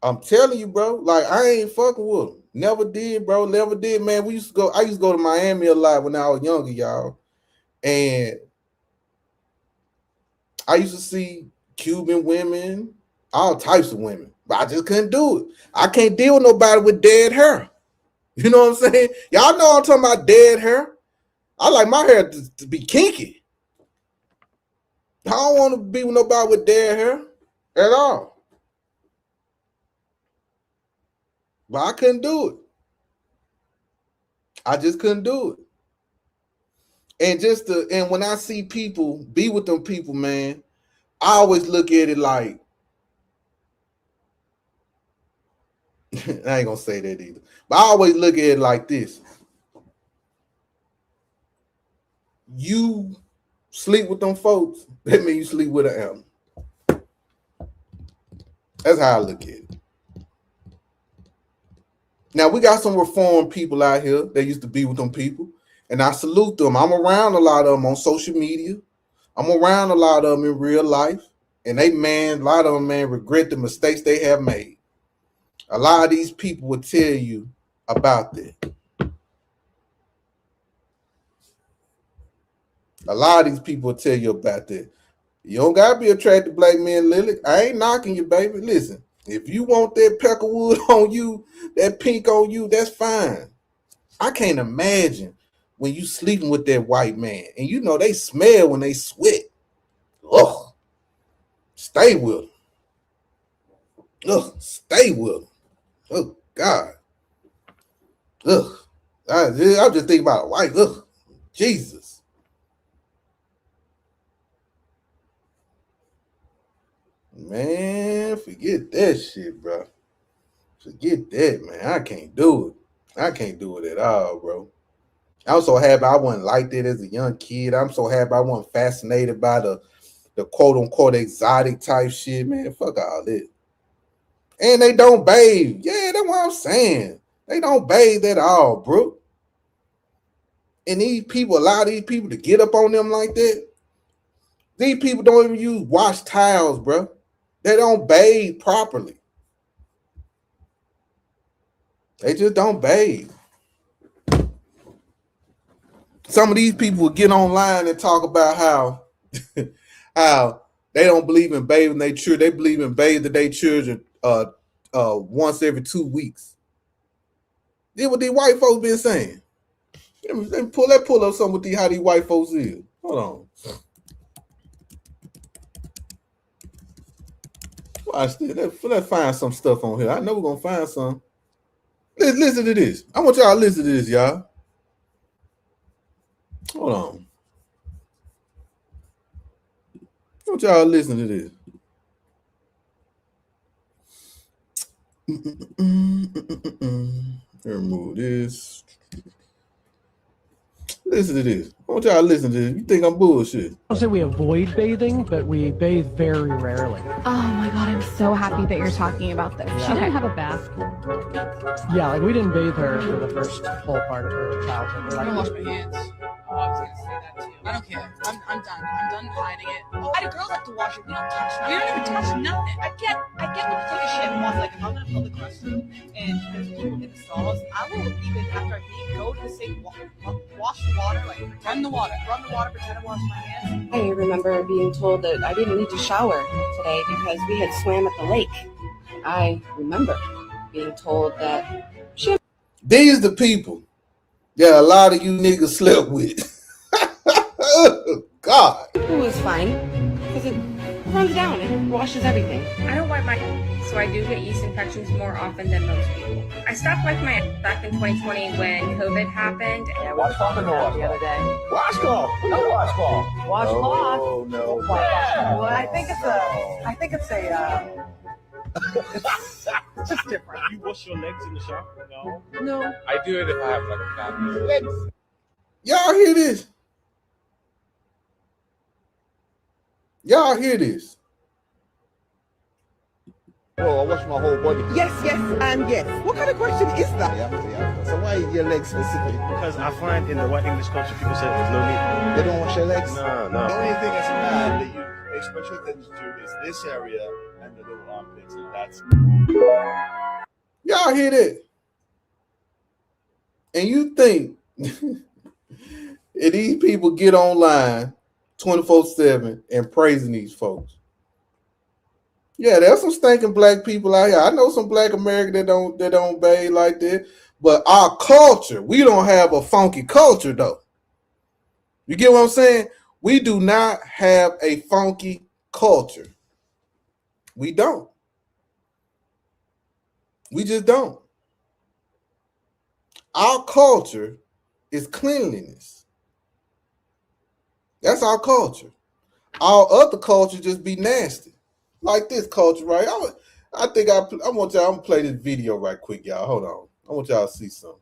I'm telling you, bro. Like, I ain't fucking with them. Never did, bro. Never did, man. I used to go to Miami a lot when I was younger, y'all. And I used to see Cuban women, all types of women. But I just couldn't do it. I can't deal with nobody with dead hair. You know what I'm saying? Y'all know I'm talking about dead hair. I like my hair to be kinky. I don't want to be with nobody with dead hair at all. But I couldn't do it. I just couldn't do it. And when I see people be with them people, man, I always look at it like, I ain't gonna say that either. But I always look at it like this. You sleep with them folks, that means you sleep with an animal. That's how I look at it. Now, we got some reformed people out here that used to be with them people, and I salute them. I'm around a lot of them on social media. I'm around a lot of them in real life, and a lot of them, man, regret the mistakes they have made. A lot of these people will tell you about that. A lot of these people will tell you about that. You don't gotta be attracted to black men, Lily. I ain't knocking you, baby. Listen, if you want that peckerwood on you, that pink on you, that's fine. I can't imagine when you sleeping with that white man, and they smell when they sweat. Ugh. Stay with them. Ugh. Stay with them. Oh God. Ugh. I'm just thinking about a wife. Ugh. Jesus. Man, forget that shit, bro. Forget that, man. I can't do it. I can't do it at all, bro. I'm so happy I wasn't like that as a young kid. I'm so happy I wasn't fascinated by the the quote unquote exotic type shit, man. Fuck all that. And they don't bathe. Yeah, that's what I'm saying. They don't bathe at all, bro. And these people, allow these people to get up on them like that. These people don't even use wash towels, bro. They don't bathe properly. They just don't bathe. Some of these people will get online and talk about how how they don't believe in bathing their children. They believe in bathing their children once every 2 weeks. Then what these white folks been saying? Let me pull up something with how these white folks is. Hold on. Watch this. Let's find some stuff on here. I know we're gonna find some. Listen to this. I want y'all to listen to this, y'all. Hold on. I want y'all to listen to this. Remove this. Listen to this. I want y'all to listen to this. You think I'm bullshit? I'll say we avoid bathing, but we bathe very rarely. Oh my god, I'm so happy that you're talking about this. She didn't have a bath. Yeah, like we didn't bathe her for the first whole part of her childhood. I'm gonna wash my hands. Oh, I was gonna say that too. I don't care. I'm done. I'm done hiding it. Oh, why do girls have to wash it? We don't touch it. We don't even touch nothing. I get when you take a shit and wash, like if I'm in a public restroom and there's people in the stalls, I will even after I pee go to the sink, wash the water, like run the water, pretend I wash my hands. I remember being told that I didn't need to shower today because we had swam at the lake. I remember being told that these the people that a lot of you niggas slept with. God. it was fine because it runs down and washes everything. I don't wipe my hands, so I do get yeast infections more often than most people. I stopped wiping my hands back in 2020 when COVID happened. Yeah, washcloth or no washcloth? The other day. Washcloth? No washcloth. Washcloth? Oh, no. Well, I think it's it's different. You wash your legs in the shower? No. No. I do it if I have like a fat legs. Y'all hear this? Y'all hear this? Oh, I wash my whole body. Yes, and yes. What kind of question is that? Yeah. So why your legs specific? Because I find in the white English culture people say there's no need. They don't wash their legs? No. The only thing that's bad that you pay special attention to is this area and the little armpits, and that's... Y'all hear that? And you think if these people get online 24/7 and praising these folks? Yeah, there's some stinking black people out here. I know some black Americans that don't bathe like that. But our culture, we don't have a funky culture though. You get what I'm saying? We do not have a funky culture. We don't. We just don't. Our culture is cleanliness. That's our culture. Our other culture just be nasty. Like this culture, right? I think I want y'all. I'm gonna play this video right quick, y'all. Hold on. I want y'all to see something.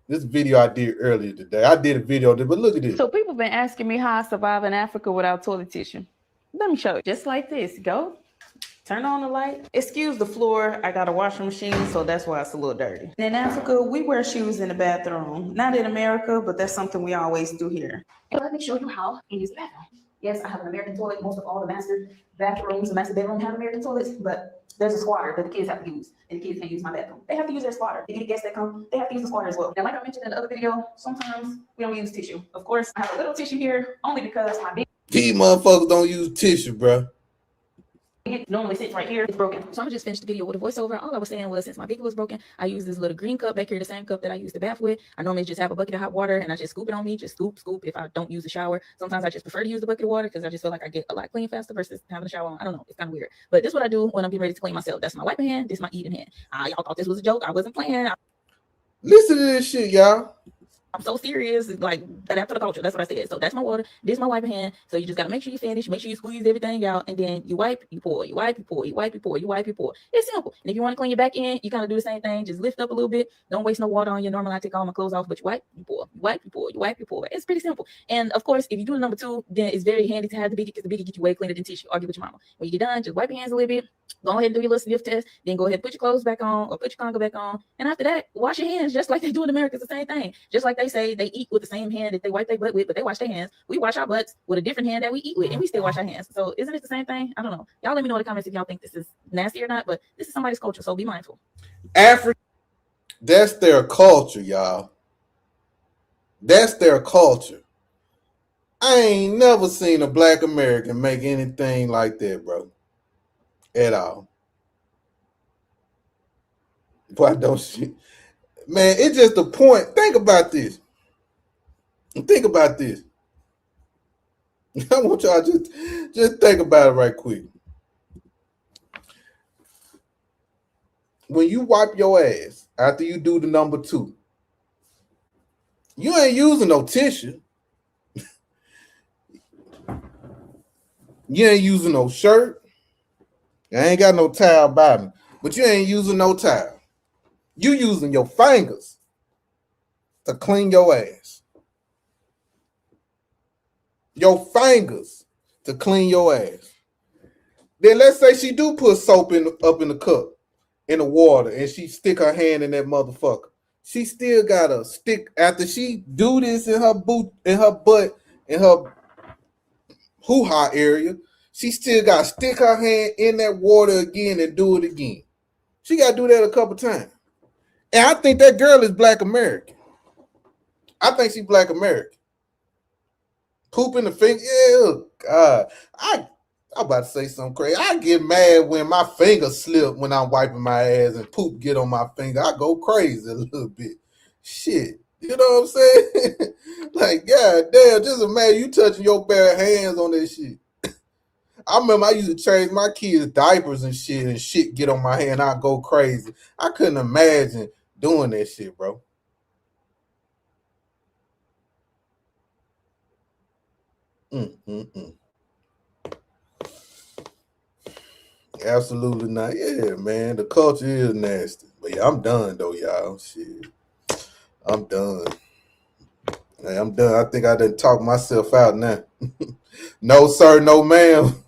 This video I did earlier today. I did a video, but look at this. So people been asking me how I survive in Africa without toilet tissue. Let me show you. Just like this. Go. Turn on the light. Excuse the floor. I got a washing machine, so that's why it's a little dirty. In Africa, we wear shoes in the bathroom. Not in America, but that's something we always do here. Let me show you how to use the bathroom. Yes, I have an American toilet. Most of all the master bathrooms, the master bedroom have American toilets, but there's a squatter that the kids have to use, and the kids can't use my bathroom. They have to use their squatter. If any guests that come, they have to use the squatter as well. Now, like I mentioned in the other video, sometimes we don't use tissue. Of course, I have a little tissue here, only because my big These motherfuckers don't use tissue, bro. it normally sits right here. It's broken. So I'm gonna just finish the video with a voiceover. All I was saying was, since my beaker was broken, I use this little green cup back here, the same cup that I use to bath with. I normally just have a bucket of hot water and I just scoop it on me, just scoop if I don't use the shower. Sometimes I just prefer to use the bucket of water because I just feel like I get a lot clean faster versus having a shower on. I don't know, it's kind of weird. But this is what I do when I'm getting ready to clean myself. That's my wiping hand, this is my eating hand. Y'all thought this was a joke. I wasn't playing. Listen to this shit, y'all. I'm so serious. Like, adapt to the culture. That's what I said. So that's my water. This my wiping hand. So you just gotta make sure you finish. Make sure you squeeze everything out, and then you wipe, you pour, you wipe, you pour, you wipe, you pour, you wipe, you pour. It's simple. And if you want to clean your back end, you kind of do the same thing. Just lift up a little bit. Don't waste no water on you. Normally I take all my clothes off, but you wipe, you pour, you wipe, you pour, you wipe, you pour. It's pretty simple. And of course, if you do the number 2, then it's very handy to have the biggie because the biggie get you way cleaner than tissue. Argue with your mama. When you get done, just wipe your hands a little bit. Go ahead and do your little sniff test. Then go ahead and put your clothes back on or put your conga back on. And after that, wash your hands just like they do in America. It's the same thing. Just like they say they eat with the same hand that they wipe their butt with, but they wash their hands. We wash our butts with a different hand that we eat with, and we still wash our hands. So isn't it the same thing? I don't know. Y'all let me know in the comments if y'all think this is nasty or not, but this is somebody's culture, so be mindful. Africa, that's their culture, y'all. That's their culture. I ain't never seen a black American make anything like that, bro. At all. Why don't she? Man, it's just the point. Think about this. Think about this. I want y'all just think about it right quick. When you wipe your ass after you do the number 2, you ain't using no tissue. You ain't using no shirt. I ain't got no towel by me, but you ain't using no towel. You using your fingers to clean your ass. Your fingers to clean your ass. Then let's say she do put soap up in the cup, in the water, and she stick her hand in that motherfucker. She still gotta stick after she do this in her boot, in her butt, in her hoo-ha area. She still gotta stick her hand in that water again and do it again. She gotta do that a couple times. And I think that girl is black American. I think she's black American. Poop in the finger. Yeah, God. I'm about to say something crazy. I get mad when my finger slip when I'm wiping my ass and poop get on my finger. I go crazy a little bit. Shit. You know what I'm saying? Like, God damn, just imagine you touching your bare hands on this shit. I remember I used to change my kids' diapers and shit get on my hand. I go crazy. I couldn't imagine doing that shit, bro. Absolutely not. Yeah, man. The culture is nasty. But yeah, I'm done though, y'all. Shit. I'm done. Hey, I'm done. I think I done talked myself out now. No, sir, no, ma'am.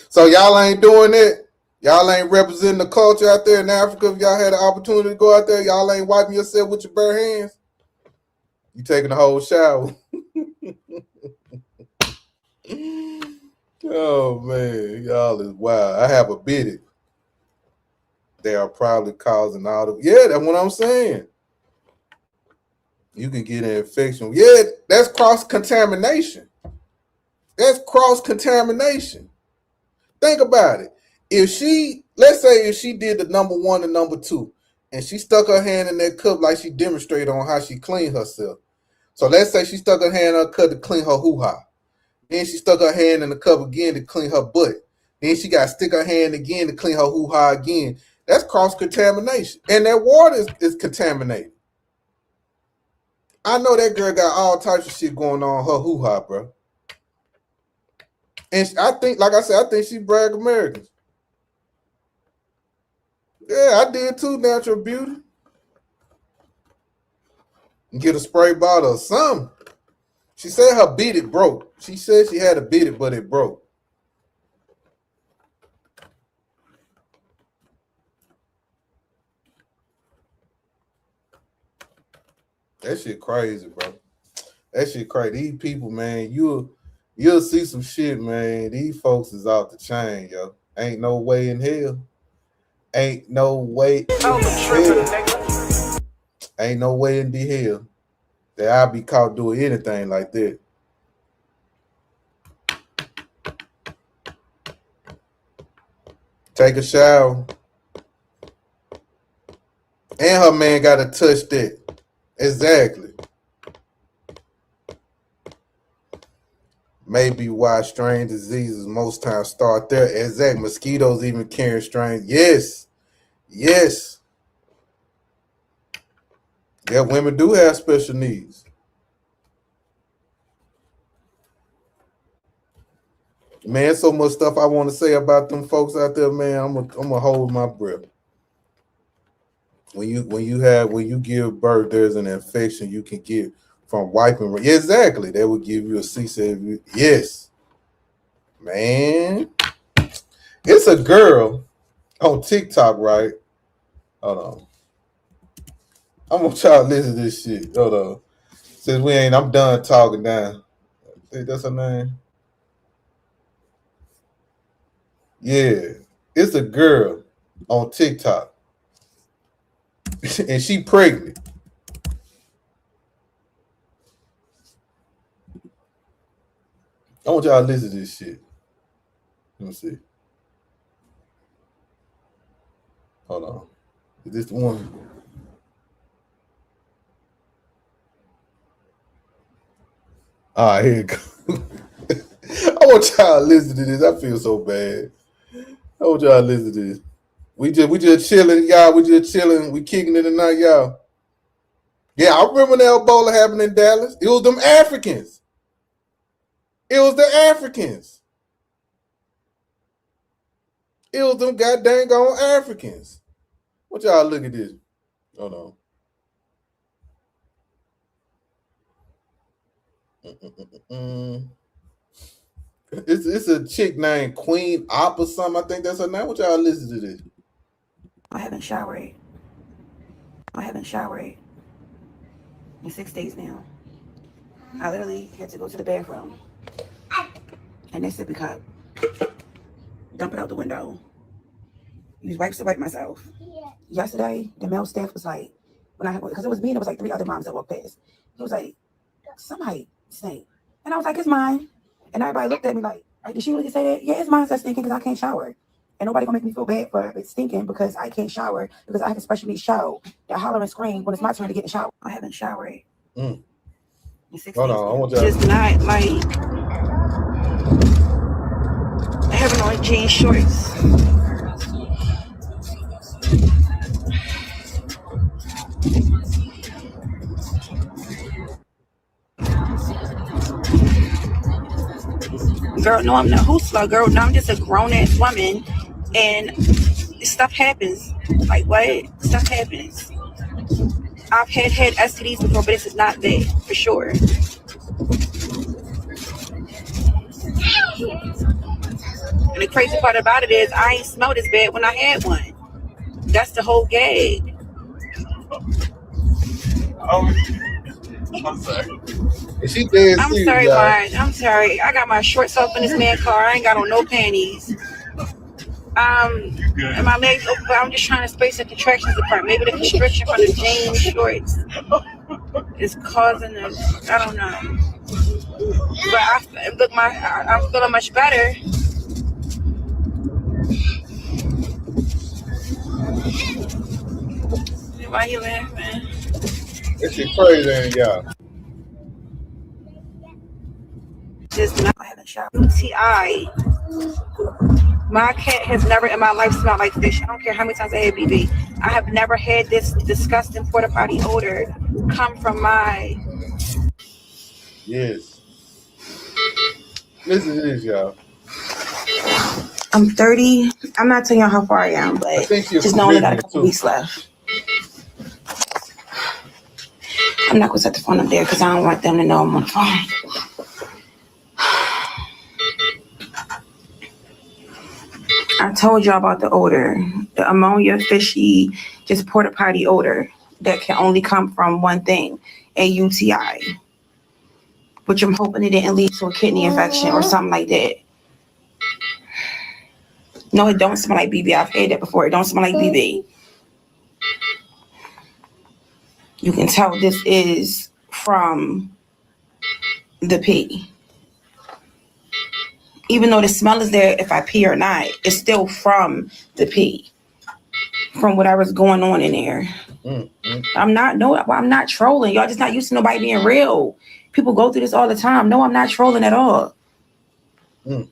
So y'all ain't doing it. Y'all ain't representing the culture out there in Africa. If y'all had an opportunity to go out there, y'all ain't wiping yourself with your bare hands. You taking a whole shower. Oh man, y'all is wild. I have a biddy. They are probably causing all the that's what I'm saying. You can get an infection. Yeah, that's cross-contamination. That's cross-contamination. Think about it. Let's say if she did the number 1 and number 2, and she stuck her hand in that cup like she demonstrated on how she cleaned herself. So let's say she stuck her hand in her cup to clean her hoo-ha. Then she stuck her hand in the cup again to clean her butt. Then she got to stick her hand again to clean her hoo-ha again. That's cross-contamination. And that water is contaminated. I know that girl got all types of shit going on her hoo-ha, bro. And I think, like I said, I think she brag Americans. Yeah, I did too, Natural Beauty. Get a spray bottle or something. She said her beat it broke. She said she had a beat it, but it broke. That shit crazy, bro. That shit crazy. These people, man, you'll see some shit, man. These folks is off the chain, yo. Ain't no way in hell. Ain't no way in hell. Ain't no way in the hell that I'll be caught doing anything like that. Take a shower. And her man got to touch that. Exactly. Maybe why strange diseases most times start there. Exactly. Mosquitoes even carry strange. Yes. Yes. Yeah, women do have special needs. Man, so much stuff I want to say about them folks out there, man. I'm gonna hold my breath. When you give birth, there's an infection you can get from wiping. Exactly, that would give you a C-section. Yes, man. It's a girl on TikTok, right? Hold on. I'm gonna try to listen to this shit. Hold on. Since I'm done talking now. I think that's her name. Yeah, it's a girl on TikTok, and she pregnant. I want y'all to listen to this shit. Let me see. Hold on. Is this the one? All right, here it goes. I want y'all to listen to this. I feel so bad. I want y'all to listen to this. We just chilling, y'all. We just chilling. We kicking it tonight, y'all. Yeah, I remember when the Ebola happened in Dallas. It was them Africans. It was the Africans. It was them goddamn gone Africans. What y'all look at this? Hold on. It's a chick named Queen Op or something. I think that's her name. What y'all listen to this? I haven't showered. In 6 days now. I literally had to go to the bathroom. And this sippy cup. Dump it out the window. Use wipes to wipe myself. Yesterday, the male staff was like, because it was me and it was like 3 other moms that walked past. He was like, somebody stink. And I was like, it's mine. And everybody looked at me like, did she really say that? Yeah, it's mine that's stinking because I can't shower. And nobody gonna make me feel bad for it stinking because I can't shower because I have a special needs child that holler and scream when it's my turn to get in the shower. I haven't showered. In 6 Hold days. on, I want y'all. Just not like having on jean shorts. Girl, no, I'm not hoosla, girl. No, I'm just a grown-ass woman, and stuff happens. Like, what? Stuff happens. I've had STDs before, but this is not that, for sure. And the crazy part about it is I ain't smelled as bad when I had one. That's the whole gag. I'm sorry. Is she dead I'm serious, sorry, y'all? Marge. I'm sorry. I got my shorts off in this man's car. I ain't got on no panties. And my legs open, but I'm just trying to space the contractions apart. Maybe the constriction from the jean shorts is causing the, I don't know. But I'm feeling much better. Why you laughing? This shit crazy, ain't y'all? Just not having shower. UTI. My cat has never in my life smelled like fish. I don't care how many times I had BB. I have never had this disgusting porta potty odor come from my. Yes. Listen to this, y'all. I'm 30. I'm not telling y'all how far I am, but just know I only got a couple weeks left. I'm not gonna set the phone up there because I don't want them to know I'm on the phone. I told y'all about the odor, the ammonia, fishy, just porta potty odor that can only come from one thing, a UTI. Which I'm hoping it didn't lead to a kidney infection or something like that. No, it don't smell like BB. I've had that before. It don't smell like BB. You can tell this is from the pee. Even though the smell is there, if I pee or not, it's still from the pee. From whatever's going on in there. I'm not trolling. Y'all just not used to nobody being real. People go through this all the time. No, I'm not trolling at all. So,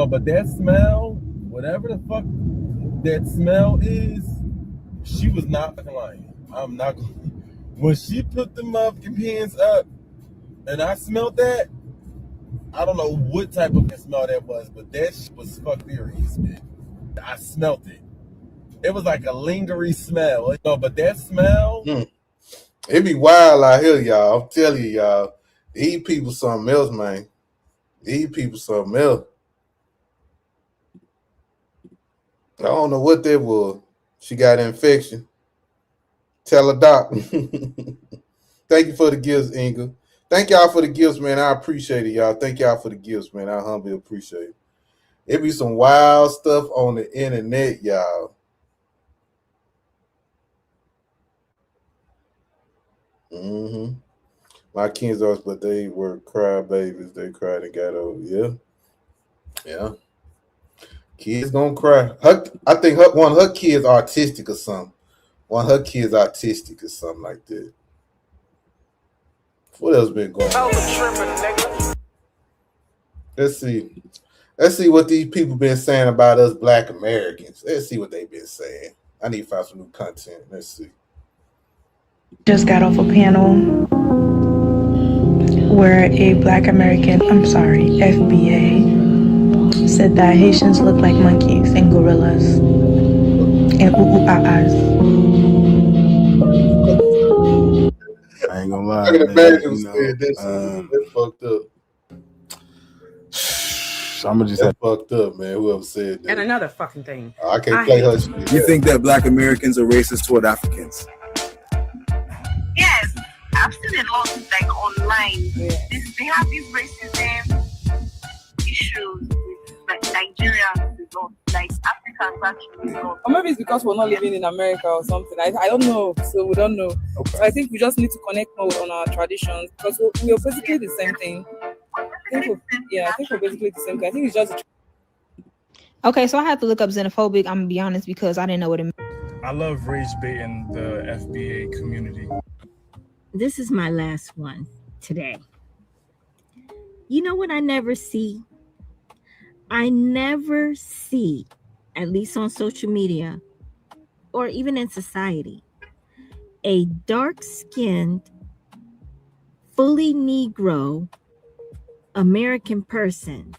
but that smell, whatever the fuck that smell is, She was not fucking lying. I'm not. When she put the motherfucking pins up, and I smelled that, I don't know what type of smell that was, but that shit was fuck furious, man. I smelt it. It was like a lingering smell, you know, but that smell. It be wild out here, y'all. I'm telling you, y'all. These people something else, man. These people something else. I don't know what that was. She got an infection. Tell her doc. Thank you for the gifts, Inga. Thank y'all for the gifts, man. I appreciate it, y'all. Thank y'all for the gifts, man. I humbly appreciate it. It be some wild stuff on the internet, y'all. My kids are, but they were cry babies. They cried and got over. Yeah. Kids gonna cry. I think one of her kids autistic or something. One of her kids autistic or something like that. What else been going on? Let's see what these people been saying about us Black Americans. Let's see what they've been saying. I need to find some new content. Let's see. Just got off a panel where a Black American, FBA, said that Haitians look like monkeys and gorillas and ooh-ah-ahs. I ain't gonna lie. I can Man, imagine you know, that's fucked up. I'm gonna just that's fucked up, man. Whoever said that. And another fucking thing. I can't play her shit. You think that Black Americans are racist toward Africans? Yes, I've seen a lot like online. They have these racism issues with like Nigerians, like Africans actually. Or maybe it's because we're not living in America or something. I don't know, so we don't know. Okay. So I think we just need to connect more on our traditions because we're basically the same thing. I think we're basically the same thing. I think it's just. Okay, so I had to look up xenophobic. I'm gonna be honest because I didn't know what it meant. I love rage baiting the FBA community. This is my last one today. You know what I never see? I never see, at least on social media or even in society, a dark-skinned, fully Negro American person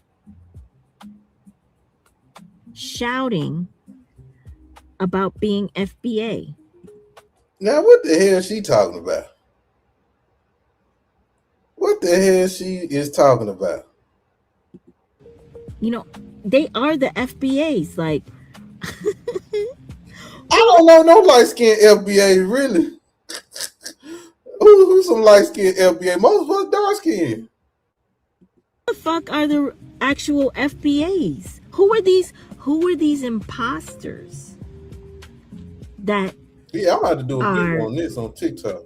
shouting about being FBA. Now, what the hell is she talking about? What the hell she is talking about? You know, they are the FBAs. Like, I don't know no light-skinned FBA, really. Who's some light-skinned FBA? Most of us dark-skinned. Who the fuck are the actual FBAs? Who are these imposters that I'm about to do a video on this on TikTok.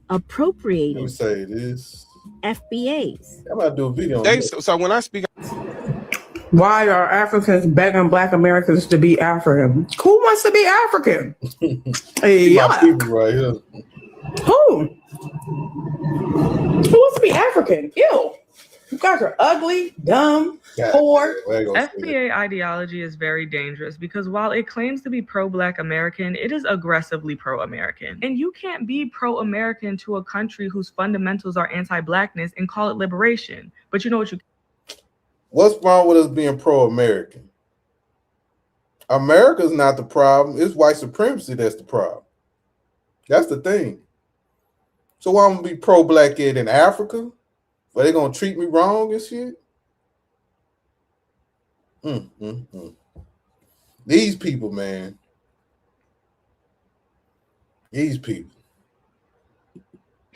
Appropriating. Let me say this. FBAs. I'm about to do a video on this. So when I speak, Why are Africans begging Black Americans to be African? Who wants to be African? My people right here. Who? Who wants to be African? Ew. You guys are ugly, dumb, poor. FBA ideology is very dangerous because while it claims to be pro-Black American, it is aggressively pro-American. And you can't be pro-American to a country whose fundamentals are anti-Blackness and call it liberation. But you know what you... What's wrong with us being pro-American? America's not the problem. It's white supremacy that's the problem. That's the thing. So why I'm going to be pro-Black in Africa? But they gonna treat me wrong and shit. These people, man. These people.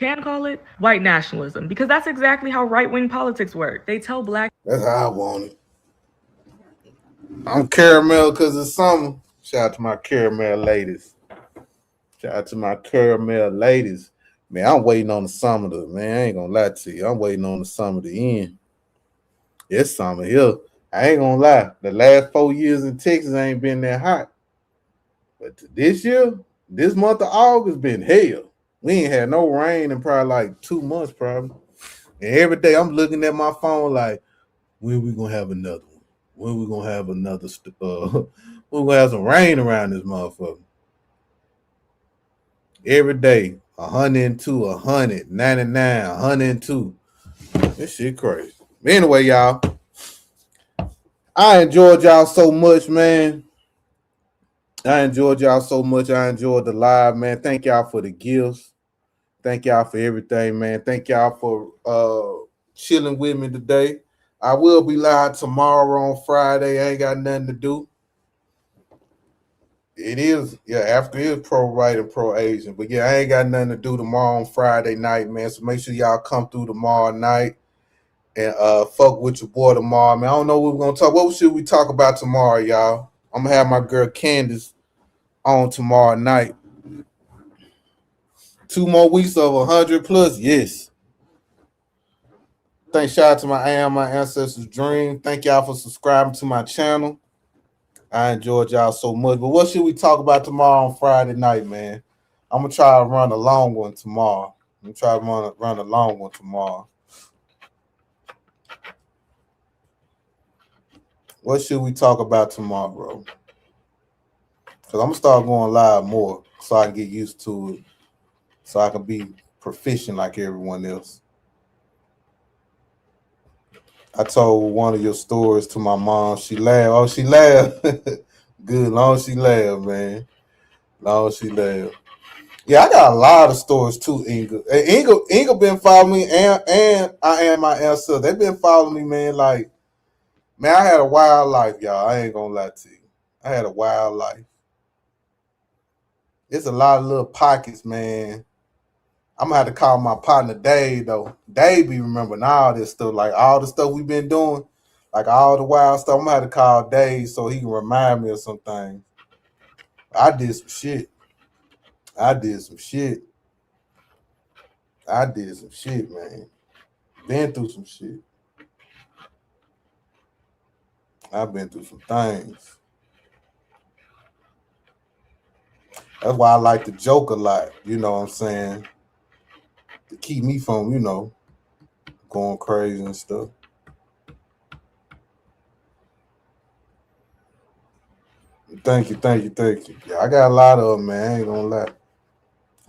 Can call it white nationalism because that's exactly how right-wing politics work. They tell Black... That's how I want it. I'm caramel because it's summer. Shout out to my caramel ladies. Shout out to my caramel ladies. Man, I'm waiting on the summer to, man, I ain't gonna lie to you. I'm waiting on the summer to end. It's summer here. I ain't gonna lie. The last 4 years in Texas ain't been that hot. But this year, this month of August been hell. We ain't had no rain in probably like 2 months, probably. And every day I'm looking at my phone like, when we gonna have another one? When we gonna have another, we're gonna have some rain around this motherfucker. every day. 102, 100, 99, 102. This shit crazy. Anyway, y'all, I enjoyed y'all so much, man. I enjoyed y'all so much. I enjoyed the live, man. Thank y'all for the gifts. Thank y'all for everything, man. Thank y'all for chilling with me today. I will be live tomorrow on Friday. I ain't got nothing to do. It is, yeah, Africa is pro white and pro Asian. But yeah, I ain't got nothing to do tomorrow on Friday night, man. So make sure y'all come through tomorrow night and fuck with your boy tomorrow, man. I don't know what we're gonna talk. What should we talk about tomorrow, y'all? I'm gonna have my girl Candace on tomorrow night. 2 more weeks of 100 plus, yes. Thanks, shout out to my my ancestors' dream. Thank y'all for subscribing to my channel. I enjoyed y'all so much. But what should we talk about tomorrow on Friday night, man? I'm gonna try to run a long one tomorrow. I'm gonna try to run a long one tomorrow. What should we talk about tomorrow? Because I'm gonna start going live more so I can get used to it. So I can be proficient like everyone else. I told one of your stories to my mom. She laughed. Oh, she laughed. Good. Long as she laughed, man. Long as she laughed. Yeah, I got a lot of stories too, Inga. Inga been following me, and I am my ancestor. They've been following me, man. Like, man, I had a wild life, y'all. I ain't gonna lie to you. I had a wild life. It's a lot of little pockets, man. I'm gonna have to call my partner Dave though. Dave be remembering all this stuff, like all the stuff we've been doing, like all the wild stuff. I'm gonna have to call Dave so he can remind me of some things. I did some shit. I did some shit. I did some shit, man. Been through some shit. I've been through some things. That's why I like to joke a lot. You know what I'm saying? To keep me from, going crazy and stuff. Thank you. Yeah, I got a lot of them, man. I ain't gonna lie.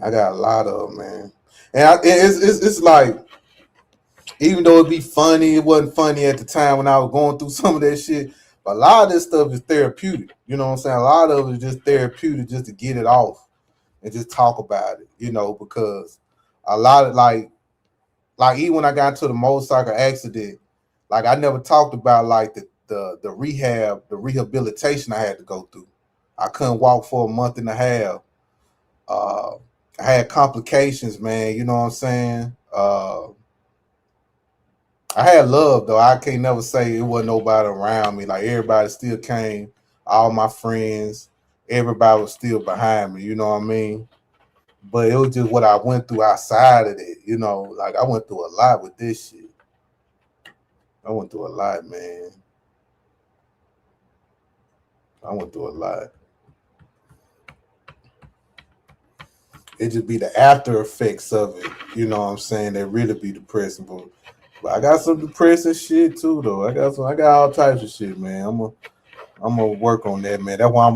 I got a lot of them, man. And it's like, even though it be funny, it wasn't funny at the time when I was going through some of that shit. But a lot of this stuff is therapeutic. You know what I'm saying? A lot of it is just therapeutic just to get it off and just talk about it, because a lot of like even when I got into the motorcycle accident, like I never talked about like the rehab, the rehabilitation I had to go through. I couldn't walk for a month and a half. I had complications, man. You know what I'm saying? I had love though. I can't never say it wasn't nobody around me. Like everybody still came, all my friends, everybody was still behind me. You know what I mean? But it was just what I went through outside of it. Like I went through a lot with this shit. I went through a lot, man. I went through a lot. It just be the after effects of it. You know what I'm saying? That really be depressing. But I got some depressing shit too, though. I got all types of shit, man. I'm gonna work on that, man. That's why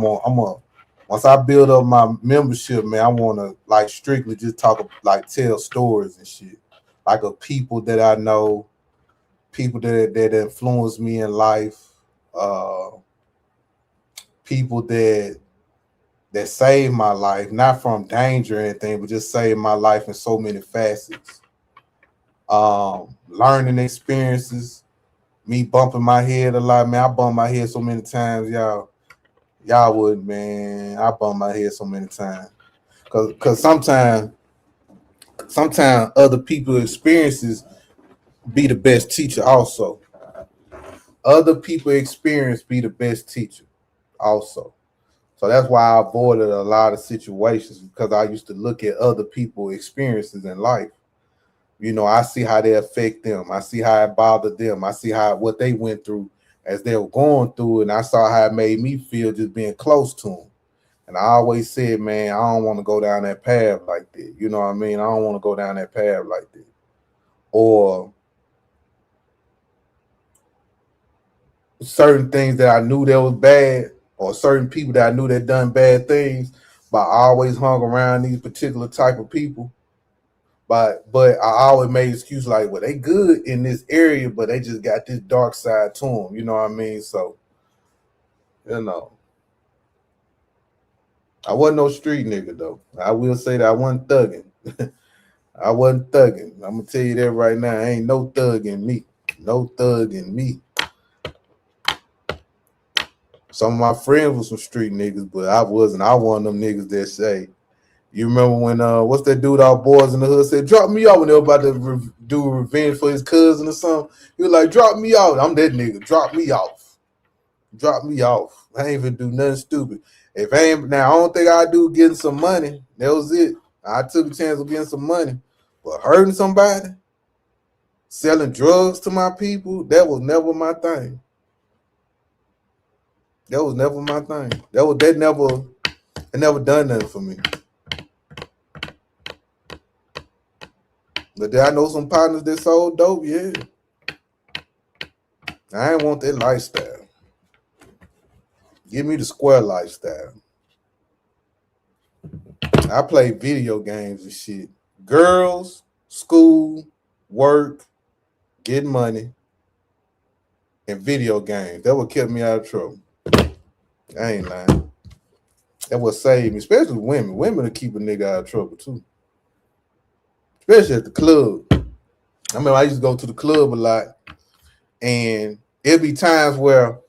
once I build up my membership, man, I wanna like strictly just tell stories and shit. Like of people that I know, people that influenced me in life, people that saved my life, not from danger or anything, but just saved my life in so many facets. Learning experiences, me bumping my head a lot, man. I bumped my head so many times, y'all would, man. I bumped my head so many times. Cause sometimes other people's experiences be the best teacher also. Other people's experience be the best teacher also. So that's why I avoided a lot of situations, because I used to look at other people's experiences in life. I see how they affect them. I see how it bothered them. I see what they went through as they were going through, and I saw how it made me feel just being close to them. And I always said, man, I don't want to go down that path like that. You know what I mean? I don't want to go down that path like that. Or certain things that I knew that was bad, or certain people that I knew that done bad things. but I always hung around these particular type of people. But I always made excuse like, well, they good in this area, but they just got this dark side to them. You know what I mean? So, you know, I wasn't no street nigga though. I will say that I wasn't thugging. I wasn't thugging. I'm gonna tell you that right now. Ain't no thug in me. No thug in me. Some of my friends were some street niggas, but I wasn't. I one of them niggas that say, you remember when what's that dude all boys in the hood said, drop me off when they were about to do revenge for his cousin or something. He was like, drop me off. I'm that nigga. Drop me off. Drop me off. I ain't even do nothing stupid. If I ain't now, I don't think I do getting some money. That was it. I took a chance of getting some money. But hurting somebody, selling drugs to my people, that was never my thing. That was never my thing. It never done nothing for me. But did I know some partners that sold dope? Yeah. I ain't want that lifestyle. Give me the square lifestyle. I play video games and shit. Girls, school, work, get money, and video games. That what kept me out of trouble. I ain't lying. That what saved me, especially women. Women will keep a nigga out of trouble too. Especially at the club. I mean, I used to go to the club a lot, and it'd be times where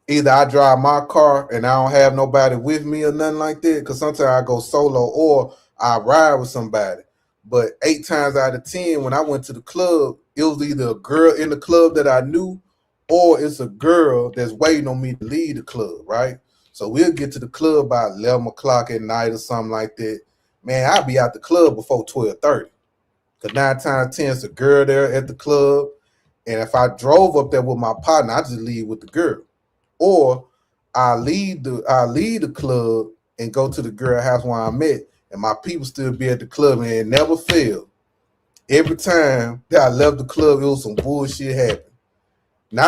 either I drive my car and I don't have nobody with me or nothing like that, because sometimes I go solo or I ride with somebody. But 8 times out of 10, when I went to the club, it was either a girl in the club that I knew or it's a girl that's waiting on me to leave the club, right? So we'll get to the club by 11 o'clock at night or something like that. Man, I'll be out the club before 12:30. Because 9 times 10, it's a girl there at the club. And if I drove up there with my partner, I just leave with the girl. Or I leave the club and go to the girl house where I'm at, and my people still be at the club, and it never failed. Every time that I left the club, it was some bullshit happening.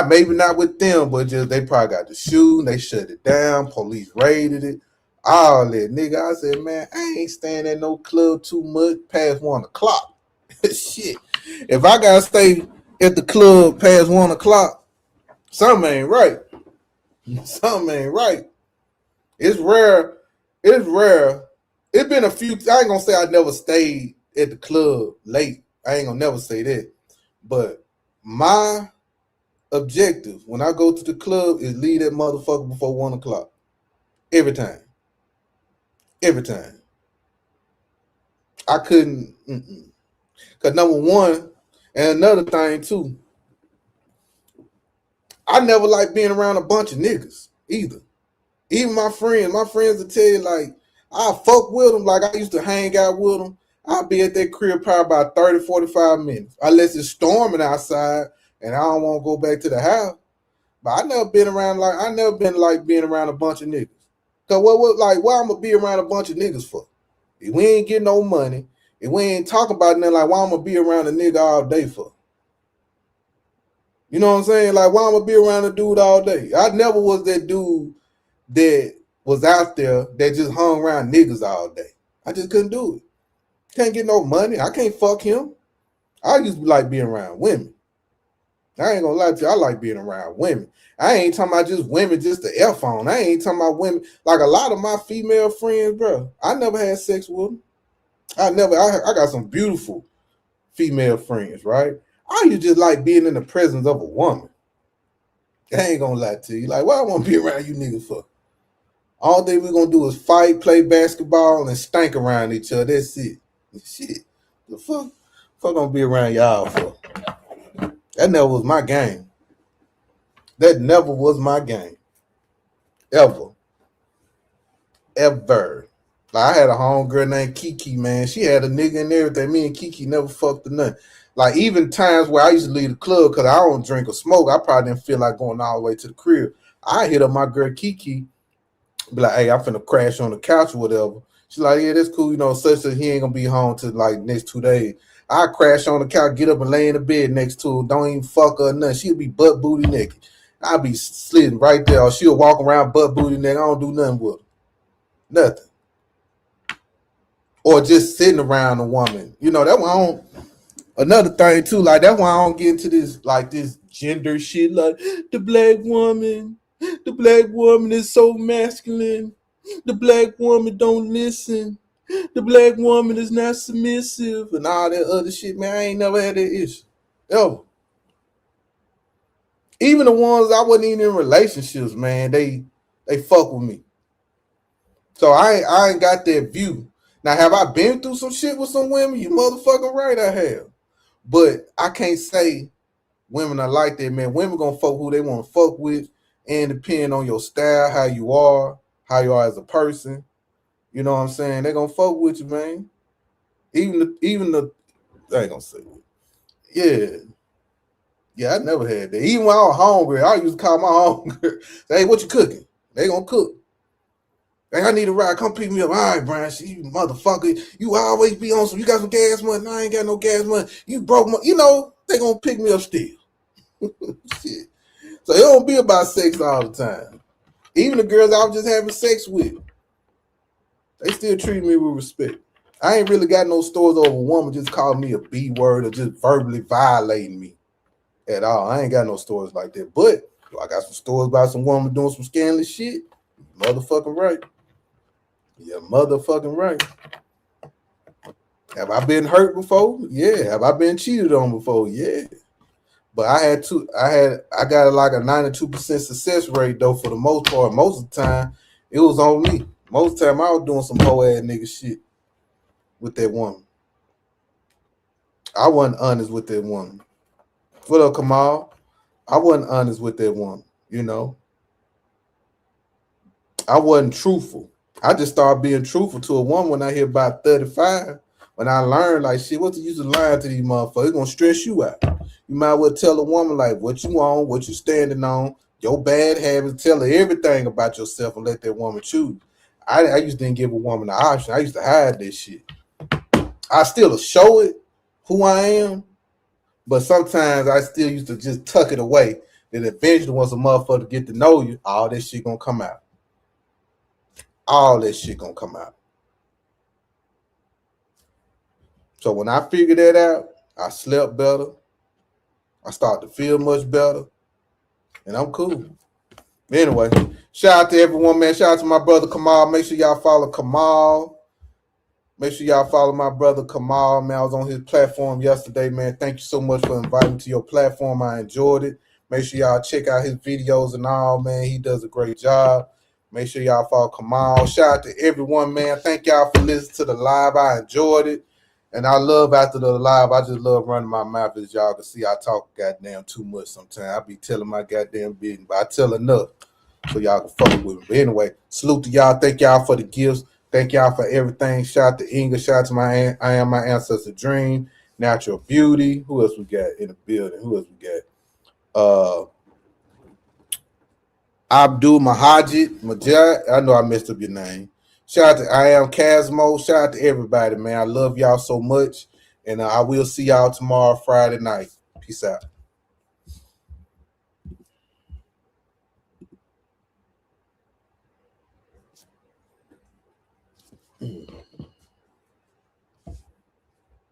Maybe not with them, but just they probably got the shooting, they shut it down, police raided it, all that. Nigga, I said, man, I ain't staying at no club too much past 1 o'clock. Shit. If I gotta stay at the club past 1 o'clock, something ain't right. Something ain't right. It's rare. It's rare. It's been a few. I ain't gonna say I never stayed at the club late. I ain't gonna never say that. But my objective when I go to the club is leave that motherfucker before 1 o'clock. Every time. Every time. I couldn't. Because number one, and another thing too, I never like being around a bunch of niggas either. Even my friends will tell you, like, I fuck with them. Like, I used to hang out with them. I'll be at that crib probably about 30, 45 minutes. Unless it's storming outside and I don't want to go back to the house. But I never been like being around a bunch of niggas. Cause why I'm gonna be around a bunch of niggas for? If we ain't getting no money, if we ain't talking about nothing, like, why I'm gonna be around a nigga all day for? You know what I'm saying? Like, why I'm gonna be around a dude all day? I never was that dude that was out there that just hung around niggas all day. I just couldn't do it. Can't get no money. I can't fuck him. I used to like being around women. I ain't gonna lie to you. I like being around women. I ain't talking about just women, just the F on. I ain't talking about women. Like a lot of my female friends, bro, I never had sex with them. I got some beautiful female friends, right? I used to just like being in the presence of a woman. I ain't gonna lie to you. Like, why I want to be around you niggas for? All thing we're gonna do is fight, play basketball, and stank around each other. That's it. Shit. The fuck gonna be around y'all for? That never was my game. That never was my game. Ever. Like, I had a homegirl named Kiki, man. She had a nigga and everything. Me and Kiki never fucked or nothing. Like, even times where I used to leave the club because I don't drink or smoke, I probably didn't feel like going all the way to the crib. I hit up my girl Kiki, be like, hey, I'm finna crash on the couch or whatever. She's like, yeah, that's cool. You know, such that he ain't gonna be home till like next 2 days. I crash on the couch, get up and lay in the bed next to her. Don't even fuck her or nothing. She'll be butt booty naked. I'll be slitting right there. Or she'll walk around butt booty naked. I don't do nothing with her. Nothing. Or just sitting around a woman. You know, that's why I don't. Another thing too, like that's why I don't get into this like this gender shit. Like the black woman is so masculine. The black woman don't listen. The black woman is not submissive and all that other shit. Man, I ain't never had that issue ever. Even the ones I wasn't even in relationships, man, they fuck with me. So I ain't got that view. Now, have I been through some shit with some women? You motherfucking right, I have. But I can't say women are like that, man. Women gonna fuck who they want to fuck with, and depending on your style, how you are as a person. You know what I'm saying? They gonna fuck with you, man. Even the I ain't gonna say it. Yeah. Yeah, I never had that. Even when I was hungry, I used to call my hungry. Say, hey, what you cooking? They gonna cook. Hey, I need a ride. Come pick me up. All right, Brian. Shit, you motherfucker. You always be on some. You got some gas money? No, I ain't got no gas money. You broke my. You know, they gonna pick me up still. Shit. So it don't be about sex all the time. Even the girls I was just having sex with, they still treat me with respect. I ain't really got no stories over a woman just calling me a B word or just verbally violating me at all. I ain't got no stories like that. But I got some stories about some woman doing some scandalous shit. Motherfucking right. Yeah, motherfucking right. Have I been hurt before? Yeah. Have I been cheated on before? Yeah. But I got like a 92% success rate though for the most part. Most of the time, it was on me. Most of the time I was doing some hoe ass nigga shit with that woman. I wasn't honest with that woman. What up, Kamal? I wasn't honest with that woman, you know. I wasn't truthful. I just started being truthful to a woman when I hit about 35. When I learned, like, shit, what's the use of lying to these motherfuckers? It's gonna stress you out. You might well tell a woman, like, what you want, what you standing on, your bad habits, tell her everything about yourself and let that woman choose. I used to didn't give a woman an option. I used to hide this shit. I still show it who I am, but sometimes I still used to just tuck it away. Then eventually, once a motherfucker get to know you, all this shit gonna come out. All that shit gonna come out. So when I figured that out, I slept better. I started to feel much better. And I'm cool. Anyway, shout out to everyone, man. Shout out to my brother Kamal. Make sure y'all follow Kamal. Make sure y'all follow my brother Kamal, man. I was on his platform yesterday, man. Thank you so much for inviting me to your platform. I enjoyed it. Make sure y'all check out his videos and all, man. He does a great job. Make sure y'all follow Kamal. Shout out to everyone, man. Thank y'all for listening to the live. I enjoyed it. And I love after the live, I just love running my mouth, as y'all can see. I talk goddamn too much sometimes. I be telling my goddamn business, but I tell enough so y'all can fuck with me. But anyway, salute to y'all. Thank y'all for the gifts. Thank y'all for everything. Shout out to Inga. Shout out to I Am My Ancestor Dream. Natural Beauty. Who else we got in the building? Who else we got? Abdul Mahajid. Majid. I know I messed up your name. Shout out to I Am Casmo. Shout out to everybody, man. I love y'all so much. And I will see y'all tomorrow, Friday night. Peace out. Mm.